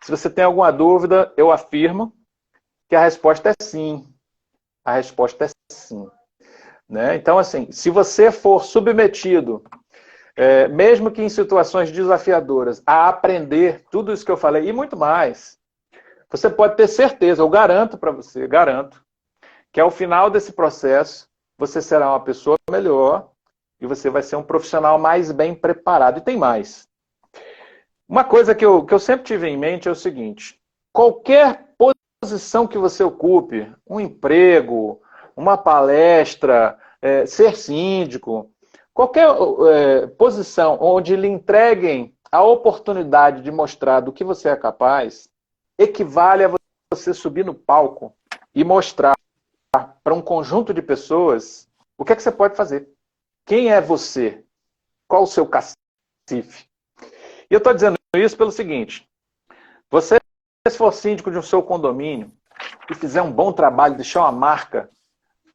se você tem alguma dúvida, eu afirmo que a resposta é sim. A resposta é sim. Né? Então, assim, se você for submetido, mesmo que em situações desafiadoras, a aprender tudo isso que eu falei e muito mais, você pode ter certeza, eu garanto para você, garanto, que ao final desse processo, você será uma pessoa melhor e você vai ser um profissional mais bem preparado. E tem mais. Uma coisa que eu sempre tive em mente é o seguinte: qualquer posição que você ocupe, um emprego, uma palestra, ser síndico, qualquer posição onde lhe entreguem a oportunidade de mostrar do que você é capaz, equivale a você subir no palco e mostrar para um conjunto de pessoas o que é que você pode fazer. Quem é você? Qual o seu cacife? E eu estou dizendo isso pelo seguinte: você, se for síndico de um seu condomínio e fizer um bom trabalho, deixar uma marca,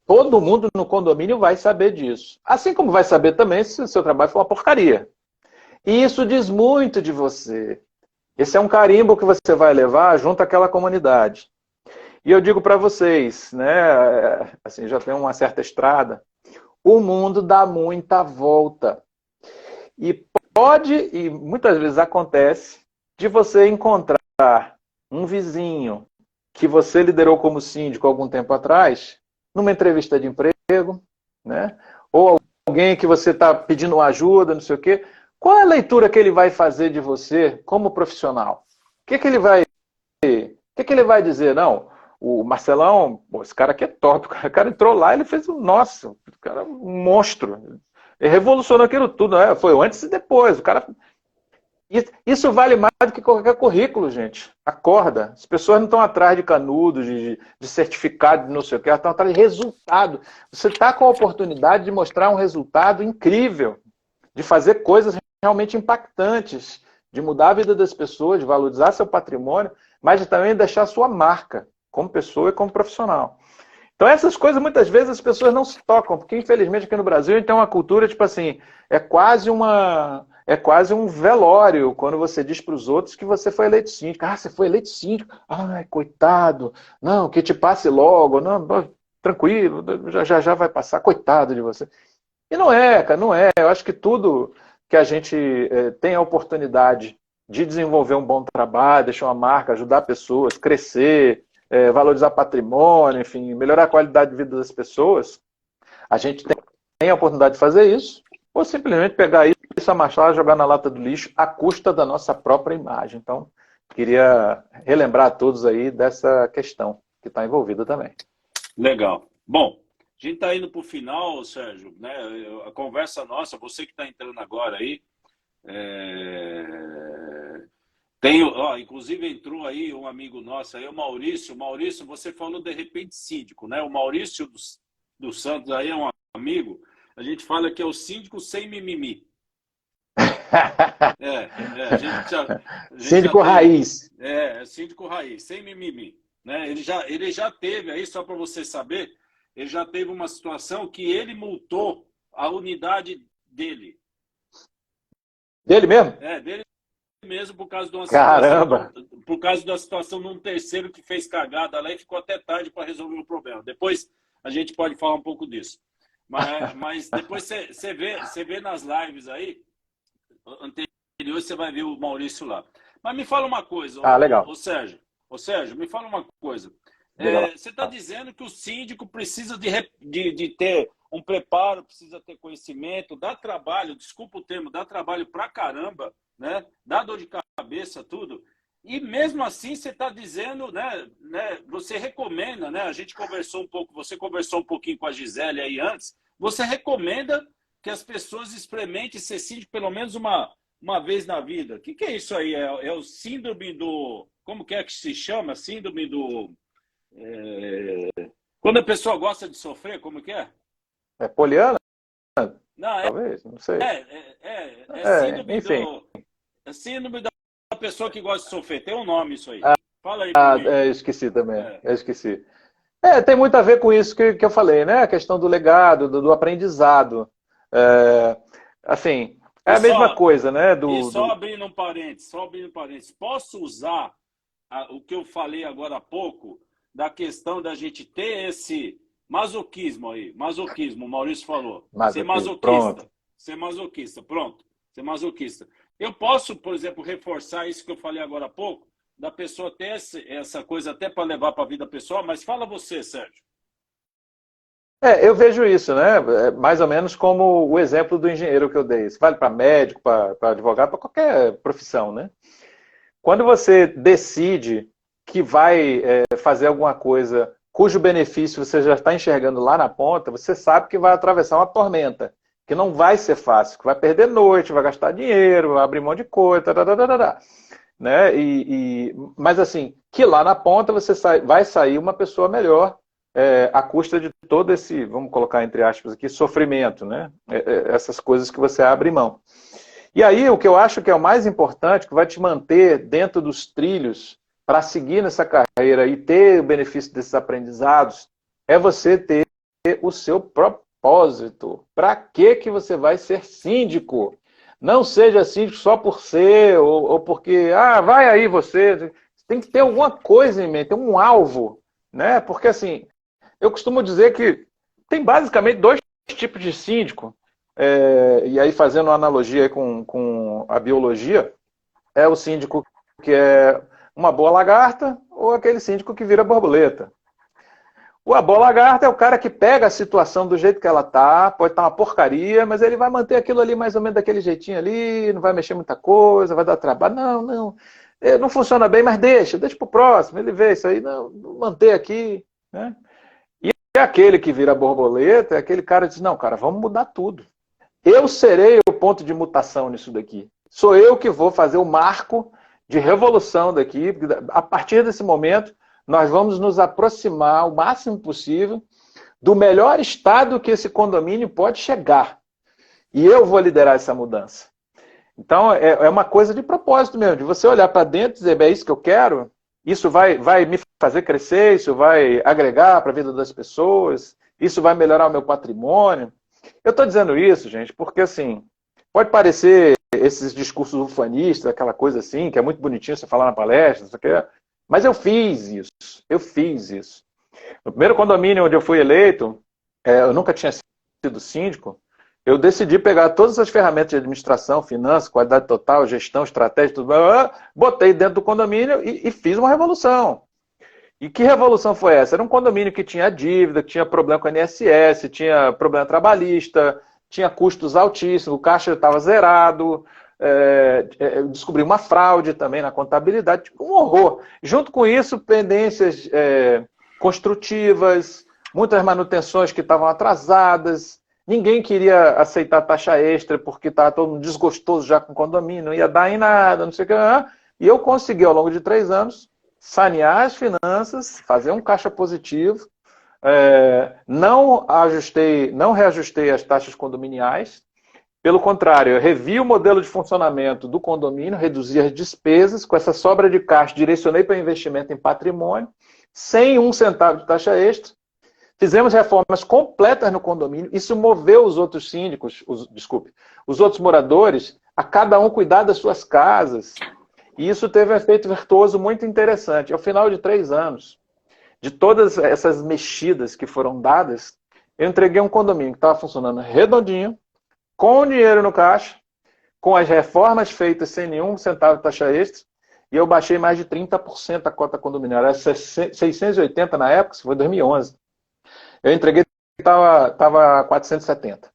todo mundo no condomínio vai saber disso. Assim como vai saber também se o seu trabalho for uma porcaria. E isso diz muito de você. Esse é um carimbo que você vai levar junto àquela comunidade. E eu digo para vocês, né, assim, já tem uma certa estrada, o mundo dá muita volta. E pode, e muitas vezes acontece, de você encontrar um vizinho que você liderou como síndico algum tempo atrás, numa entrevista de emprego, né? Ou alguém que você está pedindo ajuda, não sei o quê. Qual é a leitura que ele vai fazer de você como profissional? O que ele vai dizer? Não, o Marcelão, pô, esse cara aqui é top. O cara entrou lá, ele fez nossa, o cara é um monstro. Ele revolucionou aquilo tudo, né? Foi antes e depois. O cara... Isso vale mais do que qualquer currículo, gente. Acorda. As pessoas não estão atrás de canudos, de certificado, de não sei o que, elas estão atrás de resultado. Você está com a oportunidade de mostrar um resultado incrível, de fazer coisas realmente impactantes, de mudar a vida das pessoas, de valorizar seu patrimônio, mas de também deixar a sua marca como pessoa e como profissional. Então essas coisas muitas vezes as pessoas não se tocam, porque infelizmente aqui no Brasil a gente tem uma cultura tipo assim, é quase um velório quando você diz para os outros que você foi eleito síndico. Ah, você foi eleito síndico? Ai, coitado. Não, que te passe logo. Não, tranquilo, já vai passar. Coitado de você. E não é, cara, não é. Eu acho que tudo que a gente tem a oportunidade de desenvolver um bom trabalho, deixar uma marca, ajudar pessoas, crescer, valorizar patrimônio, enfim, melhorar a qualidade de vida das pessoas, a gente tem a oportunidade de fazer isso, ou simplesmente pegar isso, amassar, jogar na lata do lixo, à custa da nossa própria imagem. Então, queria relembrar a todos aí dessa questão que está envolvida também. Legal. Bom, a gente está indo para o final, Sérgio, né? A conversa nossa, você que está entrando agora aí, inclusive entrou aí um amigo nosso aí, o Maurício. Maurício, você falou de repente síndico, né? O Maurício dos Santos aí é um amigo. A gente fala que é o síndico sem mimimi. Síndico raiz. Síndico raiz, sem mimimi. Né? Ele já teve aí, só para você saber, ele já teve uma situação que ele multou a unidade dele. Dele mesmo? Dele mesmo, por causa de uma Caramba! situação, por causa da situação de um terceiro que fez cagada lá e ficou até tarde para resolver o problema. Depois a gente pode falar um pouco disso. Mas depois você vê nas lives aí, anteriores, você vai ver o Maurício lá. Mas me fala uma coisa, legal. Ô Sérgio, me fala uma coisa. Você está dizendo que o síndico precisa de ter um preparo, precisa ter conhecimento, dá trabalho, desculpa o termo, dá trabalho pra caramba, né? Dá dor de cabeça, tudo. E mesmo assim você está dizendo, né, você recomenda, né? A gente conversou um pouco, você conversou um pouquinho com a Gisele aí antes, você recomenda que as pessoas experimentem ser síndico pelo menos uma vez na vida. O que é isso aí? É o síndrome do... Como que se chama? Síndrome do... Quando a pessoa gosta de sofrer, como que é? É poliana? Não, talvez, não sei. Síndrome enfim. É síndrome da pessoa que gosta de sofrer. Tem um nome isso aí. Fala aí. Eu esqueci também. Eu esqueci. Tem muito a ver com isso que eu falei, né? A questão do legado, do aprendizado. Assim, É a mesma coisa, né? Só abrindo um parênteses, posso usar o que eu falei agora há pouco, da questão da gente ter esse masoquismo aí, o Maurício falou, ser masoquista, pronto. Ser masoquista, pronto, ser masoquista. Eu posso, por exemplo, reforçar isso que eu falei agora há pouco, da pessoa ter essa coisa até para levar para a vida pessoal, mas fala você, Sérgio. Eu vejo isso, né? Mais ou menos como o exemplo do engenheiro que eu dei. Isso vale para médico, para advogado, para qualquer profissão, né? Quando você decide que vai fazer alguma coisa cujo benefício você já está enxergando lá na ponta, você sabe que vai atravessar uma tormenta, que não vai ser fácil, que vai perder noite, vai gastar dinheiro, vai abrir mão de coisa, né? Mas assim, que lá na ponta você vai sair uma pessoa melhor à custa de todo esse, vamos colocar entre aspas aqui, sofrimento, né? Essas coisas que você abre mão. E aí, o que eu acho que é o mais importante, que vai te manter dentro dos trilhos para seguir nessa carreira e ter o benefício desses aprendizados, é você ter o seu propósito. Para que você vai ser síndico? Não seja síndico só por ser, ou porque, vai aí você. Tem que ter alguma coisa em mente, um alvo, né? Porque assim, eu costumo dizer que tem basicamente dois tipos de síndico. E aí, fazendo uma analogia com a biologia, é o síndico que é uma boa lagarta ou aquele síndico que vira borboleta. A boa lagarta é o cara que pega a situação do jeito que ela tá, pode estar uma porcaria, mas ele vai manter aquilo ali mais ou menos daquele jeitinho ali, não vai mexer muita coisa, vai dar trabalho. Não funciona bem, mas deixa para o próximo, ele vê isso aí, não, manter aqui, né? E aquele que vira borboleta é aquele cara que diz, não, cara, vamos mudar tudo. Eu serei o ponto de mutação nisso daqui. Sou eu que vou fazer o marco de revolução daqui. A partir desse momento, nós vamos nos aproximar o máximo possível do melhor estado que esse condomínio pode chegar. E eu vou liderar essa mudança. Então, é uma coisa de propósito mesmo, de você olhar para dentro e dizer, é isso que eu quero, isso vai me fazer crescer, isso vai agregar para a vida das pessoas, isso vai melhorar o meu patrimônio. Eu estou dizendo isso, gente, porque assim, pode parecer esses discursos ufanistas, aquela coisa assim, que é muito bonitinho você falar na palestra, não sei o quê, mas eu fiz isso. No primeiro condomínio onde eu fui eleito, eu nunca tinha sido síndico, eu decidi pegar todas as ferramentas de administração, finanças, qualidade total, gestão, estratégia, tudo, botei dentro do condomínio e fiz uma revolução. E que revolução foi essa? Era um condomínio que tinha dívida, que tinha problema com a INSS, tinha problema trabalhista, tinha custos altíssimos, o caixa estava zerado, eu descobri uma fraude também na contabilidade, um horror. Junto com isso, pendências construtivas, muitas manutenções que estavam atrasadas, ninguém queria aceitar taxa extra porque estava todo mundo desgostoso já com o condomínio, não ia dar em nada, não sei o que. E eu consegui, ao longo de 3 anos, sanear as finanças, fazer um caixa positivo, não reajustei as taxas condominiais, pelo contrário, eu revi o modelo de funcionamento do condomínio, reduzi as despesas, com essa sobra de caixa, direcionei para investimento em patrimônio, sem 1 centavo de taxa extra, fizemos reformas completas no condomínio, isso moveu os outros síndicos, os outros moradores, a cada um cuidar das suas casas. E isso teve um efeito virtuoso muito interessante. Ao final de 3 anos, de todas essas mexidas que foram dadas, eu entreguei um condomínio que estava funcionando redondinho, com dinheiro no caixa, com as reformas feitas sem nenhum centavo de taxa extra, e eu baixei mais de 30% a cota condominial. Era 680 na época, isso foi 2011. Eu entreguei, estava 470.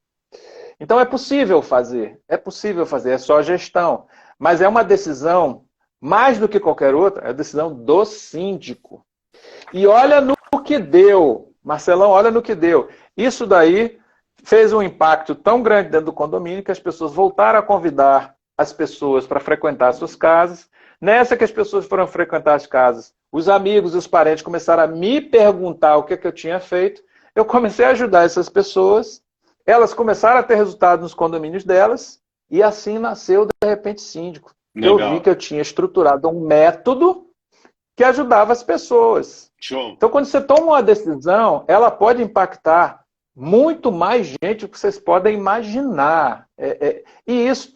Então é possível fazer, é só gestão. Mas é uma decisão, mais do que qualquer outra, é a decisão do síndico. E olha no que deu, Marcelão, olha no que deu. Isso daí fez um impacto tão grande dentro do condomínio que as pessoas voltaram a convidar as pessoas para frequentar as suas casas. Nessa que as pessoas foram frequentar as casas, os amigos e os parentes começaram a me perguntar o que eu tinha feito. Eu comecei a ajudar essas pessoas, elas começaram a ter resultado nos condomínios delas, e assim nasceu, de repente, Síndico. Legal. Eu vi que eu tinha estruturado um método que ajudava as pessoas. Show. Então, quando você toma uma decisão, ela pode impactar Muito mais gente do que vocês podem imaginar. E isso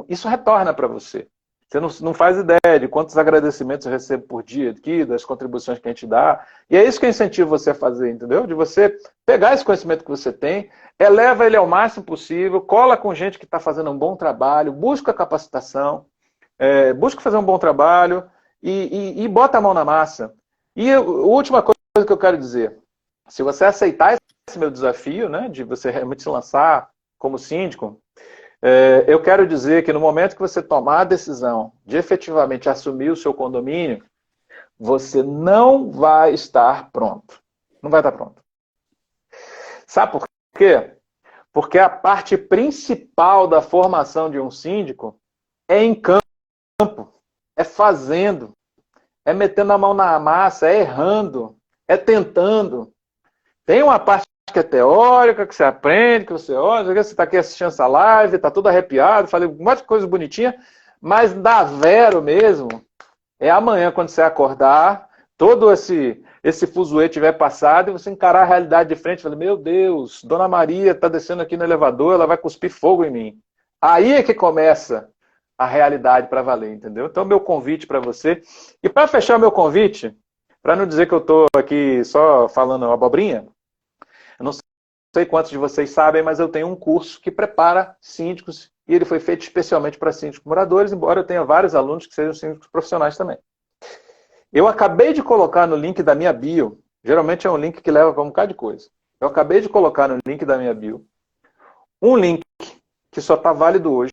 isso retorna para você. Você não faz ideia de quantos agradecimentos eu recebo por dia aqui, das contribuições que a gente dá. E é isso que eu incentivo você a fazer, entendeu? De você pegar esse conhecimento que você tem, eleva ele ao máximo possível, cola com gente que está fazendo um bom trabalho, busca capacitação, busca fazer um bom trabalho e bota a mão na massa. E a última coisa que eu quero dizer, se você aceitar esse meu desafio, né, de você realmente se lançar como síndico, eu quero dizer que no momento que você tomar a decisão de efetivamente assumir o seu condomínio, você não vai estar pronto. Não vai estar pronto. Sabe por quê? Porque a parte principal da formação de um síndico é em campo, é fazendo, é metendo a mão na massa, é errando, é tentando. Tem uma parte que é teórica, que você aprende, que você olha, você está aqui assistindo essa live, está tudo arrepiado, falei um monte de coisa bonitinha, mas dá vero mesmo é amanhã, quando você acordar, todo esse fuzuê tiver passado e você encarar a realidade de frente, falar, meu Deus, Dona Maria está descendo aqui no elevador, ela vai cuspir fogo em mim. Aí é que começa a realidade para valer, entendeu? Então, meu convite para você. E para fechar o meu convite, para não dizer que eu estou aqui só falando abobrinha, eu não sei quantos de vocês sabem, mas eu tenho um curso que prepara síndicos e ele foi feito especialmente para síndicos moradores, embora eu tenha vários alunos que sejam síndicos profissionais também. Eu acabei de colocar no link da minha bio, geralmente é um link que leva para um bocado de coisa. Eu acabei de colocar no link da minha bio um link que só está válido hoje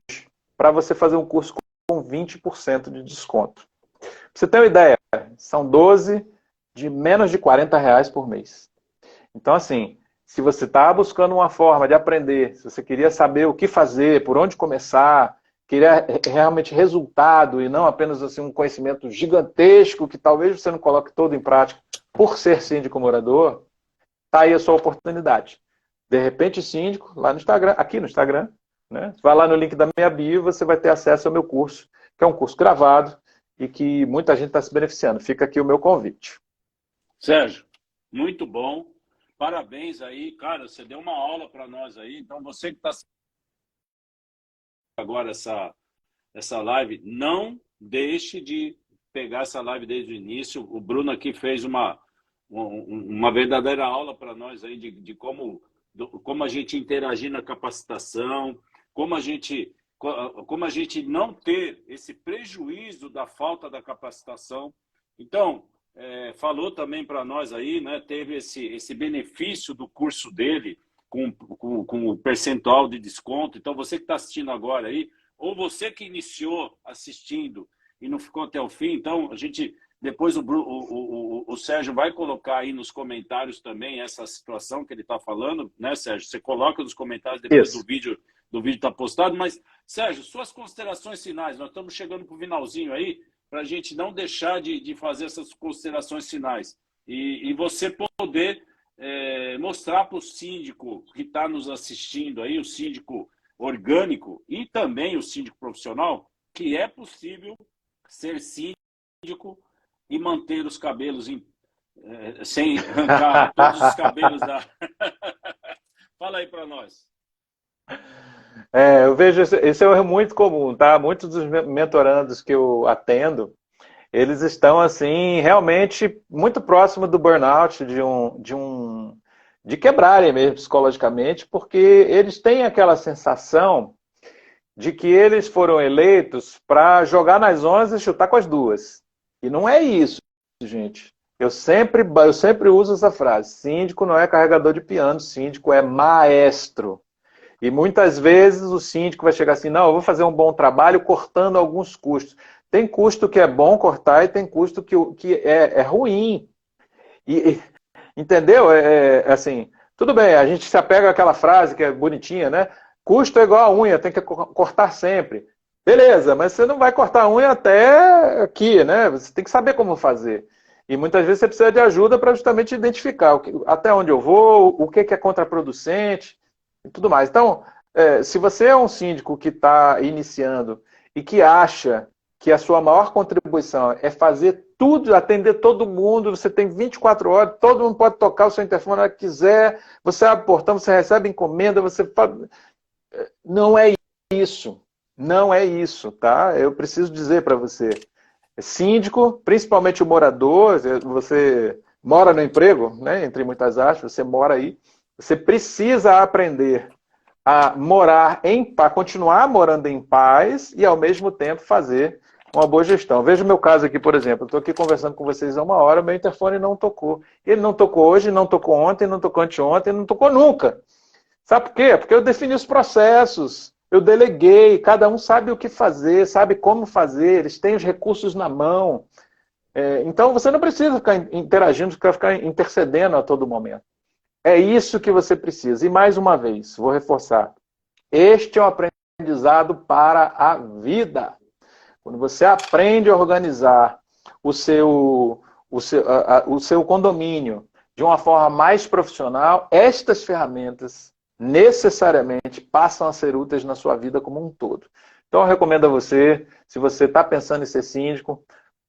para você fazer um curso com 20% de desconto. Pra você ter uma ideia, são 12 de menos de R$ 40 por mês. Então, assim, se você está buscando uma forma de aprender, se você queria saber o que fazer, por onde começar, queria realmente resultado e não apenas assim, um conhecimento gigantesco que talvez você não coloque todo em prática por ser síndico morador, está aí a sua oportunidade. De repente, síndico, lá no Instagram, aqui no Instagram, né? Vai lá no link da minha bio, você vai ter acesso ao meu curso, que é um curso gravado e que muita gente está se beneficiando. Fica aqui o meu convite. Sérgio, muito bom. Parabéns aí, cara, você deu uma aula para nós aí. Então, você que está agora essa live, não deixe de pegar essa live desde o início. O Bruno aqui fez uma verdadeira aula para nós aí de como a gente interagir na capacitação, como a gente não ter esse prejuízo da falta da capacitação. Então, falou também para nós aí, né? Teve esse benefício do curso dele com o percentual de desconto. Então, você que está assistindo agora aí, ou você que iniciou assistindo e não ficou até o fim, então, depois o Sérgio vai colocar aí nos comentários também essa situação que ele está falando, né, Sérgio? Você coloca nos comentários depois do vídeo está postado. Mas, Sérgio, suas considerações finais, nós estamos chegando para o finalzinho aí, para a gente não deixar de fazer essas considerações finais. E você poder mostrar para o síndico que está nos assistindo aí, o síndico orgânico e também o síndico profissional, que é possível ser síndico e manter os cabelos sem arrancar todos os cabelos da... Fala aí para nós. Eu vejo isso é muito comum, tá? Muitos dos mentorandos que eu atendo, eles estão assim realmente muito próximo do burnout, de quebrarem mesmo psicologicamente, porque eles têm aquela sensação de que eles foram eleitos para jogar nas 11 e chutar com as duas. E não é isso, gente. Eu sempre uso essa frase: síndico não é carregador de piano, síndico é maestro. E muitas vezes o síndico vai chegar assim, não, eu vou fazer um bom trabalho cortando alguns custos. Tem custo que é bom cortar e tem custo que é ruim. Entendeu? Assim, tudo bem, a gente se apega àquela frase que é bonitinha, né? Custo é igual a unha, tem que cortar sempre. Beleza, mas você não vai cortar a unha até aqui, né? Você tem que saber como fazer. E muitas vezes você precisa de ajuda para justamente identificar até onde eu vou, o que é contraproducente e tudo mais. Então, se você é um síndico que está iniciando e que acha que a sua maior contribuição é fazer tudo, atender todo mundo, você tem 24 horas, todo mundo pode tocar o seu interfone na hora que quiser, você abre o portão, você recebe encomenda, você faz... Não é isso. Não é isso, tá? Eu preciso dizer para você. Síndico, principalmente o morador, você mora no emprego, né? Entre muitas aspas, você mora aí, você precisa aprender a morar a continuar morando em paz e, ao mesmo tempo, fazer uma boa gestão. Veja o meu caso aqui, por exemplo. Eu estou aqui conversando com vocês há uma hora, meu interfone não tocou. Ele não tocou hoje, não tocou ontem, não tocou anteontem, não tocou nunca. Sabe por quê? Porque eu defini os processos, eu deleguei, cada um sabe o que fazer, sabe como fazer, eles têm os recursos na mão. Então, você não precisa ficar interagindo, ficar intercedendo a todo momento. É isso que você precisa. E mais uma vez, vou reforçar. Este é um aprendizado para a vida. Quando você aprende a organizar o seu condomínio de uma forma mais profissional, estas ferramentas necessariamente passam a ser úteis na sua vida como um todo. Então, eu recomendo a você, se você está pensando em ser síndico,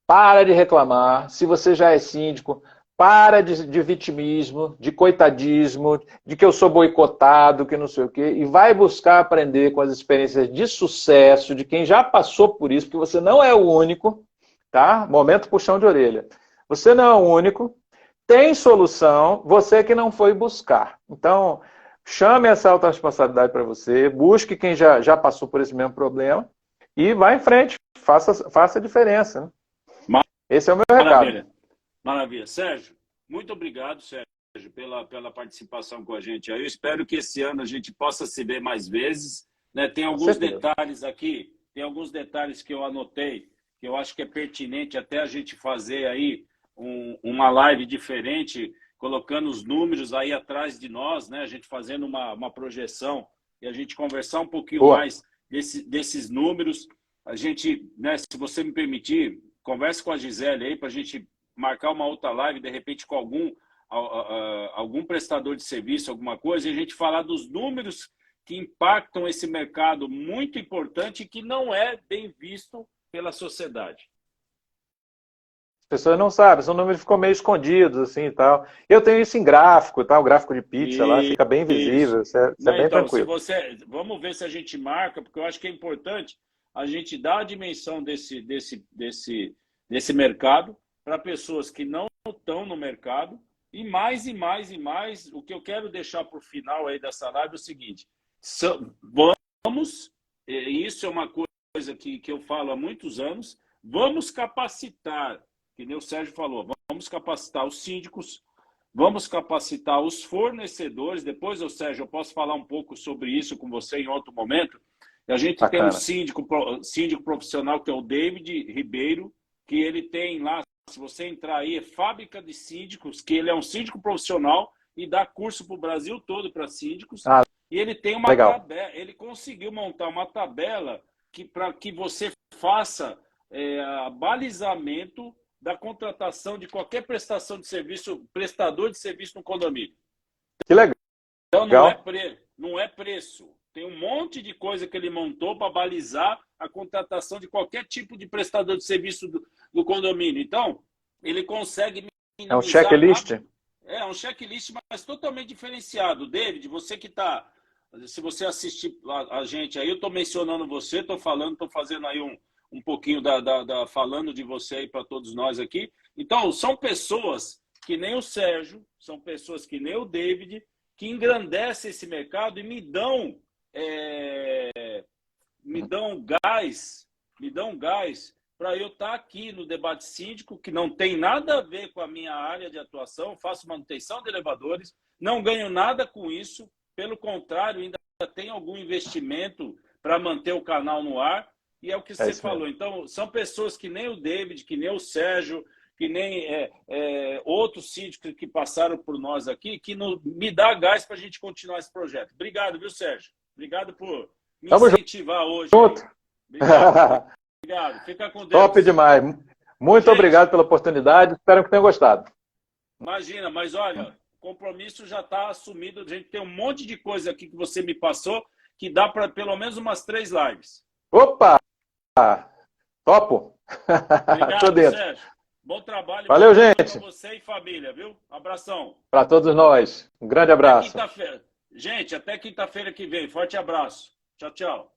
para de reclamar. Se você já é síndico, para de vitimismo, de coitadismo, de que eu sou boicotado, que não sei o quê, e vai buscar aprender com as experiências de sucesso de quem já passou por isso, porque você não é o único, tá? Momento puxão de orelha. Você não é o único, tem solução, você que não foi buscar. Então, chame essa autorresponsabilidade para você, busque quem já passou por esse mesmo problema e vá em frente, faça a diferença. Né? Esse é o meu recado. Maravilha. Sérgio, muito obrigado, Sérgio, pela participação com a gente. Eu espero que esse ano a gente possa se ver mais vezes. Né? Tem alguns detalhes aqui, tem alguns detalhes que eu anotei, que eu acho que é pertinente até a gente fazer aí uma live diferente, colocando os números aí atrás de nós, né? A gente fazendo uma projeção e a gente conversar um pouquinho mais desses números. A gente, né, se você me permitir, converse com a Gisele aí para a gente marcar uma outra live, de repente com algum prestador de serviço, alguma coisa, e a gente falar dos números que impactam esse mercado muito importante e que não é bem visto pela sociedade. As pessoas não sabem, são números que ficam meio escondidos, assim, e tal. Eu tenho isso em gráfico, tá? O gráfico de pizza lá fica bem visível, isso é bem então, tranquilo. Vamos ver se a gente marca, porque eu acho que é importante a gente dar a dimensão desse mercado para pessoas que não estão no mercado, e mais, o que eu quero deixar para o final aí dessa live é o seguinte, isso é uma coisa que eu falo há muitos anos, vamos capacitar, que nem o Sérgio falou, vamos capacitar os síndicos, vamos capacitar os fornecedores, depois, Sérgio, eu posso falar um pouco sobre isso com você em outro momento. A gente tem um síndico profissional que é o David Ribeiro, que ele tem lá, se você entrar aí, é Fábrica de Síndicos, que ele é um síndico profissional e dá curso para o Brasil todo para síndicos. E ele tem uma tabela, ele conseguiu montar uma tabela para que você faça balizamento da contratação de qualquer prestação de serviço, prestador de serviço no condomínio. Que legal. Então não é preço. Tem um monte de coisa que ele montou para balizar a contratação de qualquer tipo de prestador de serviço do condomínio. Então, ele consegue minimizar... É um checklist? É um checklist, mas totalmente diferenciado. David, você que está... Se você assistir a gente aí, eu estou mencionando você, estou fazendo aí um pouquinho falando de você aí para todos nós aqui. Então, são pessoas que nem o Sérgio, são pessoas que nem o David, que engrandecem esse mercado e me dão gás para eu estar aqui no debate síndico, que não tem nada a ver com a minha área de atuação, faço manutenção de elevadores, não ganho nada com isso, pelo contrário, ainda tem algum investimento para manter o canal no ar, e é o que você falou. Então, são pessoas que nem o David, que nem o Sérgio, que nem outros síndicos que passaram por nós aqui, que me dá gás para a gente continuar esse projeto. Obrigado, viu, Sérgio? Obrigado por me incentivar hoje. Obrigado. Fica com Deus. Top demais. Muito obrigado pela oportunidade. Espero que tenham gostado. Imagina, mas olha, o compromisso já está assumido. A gente tem um monte de coisa aqui que você me passou que dá para pelo menos umas 3 lives. Opa! Topo. Obrigado, Tô dentro. Sérgio. Bom trabalho. Valeu, gente. Para você e família, viu? Abração. Para todos nós. Um grande abraço. Gente, até quinta-feira que vem. Forte abraço. Tchau, tchau.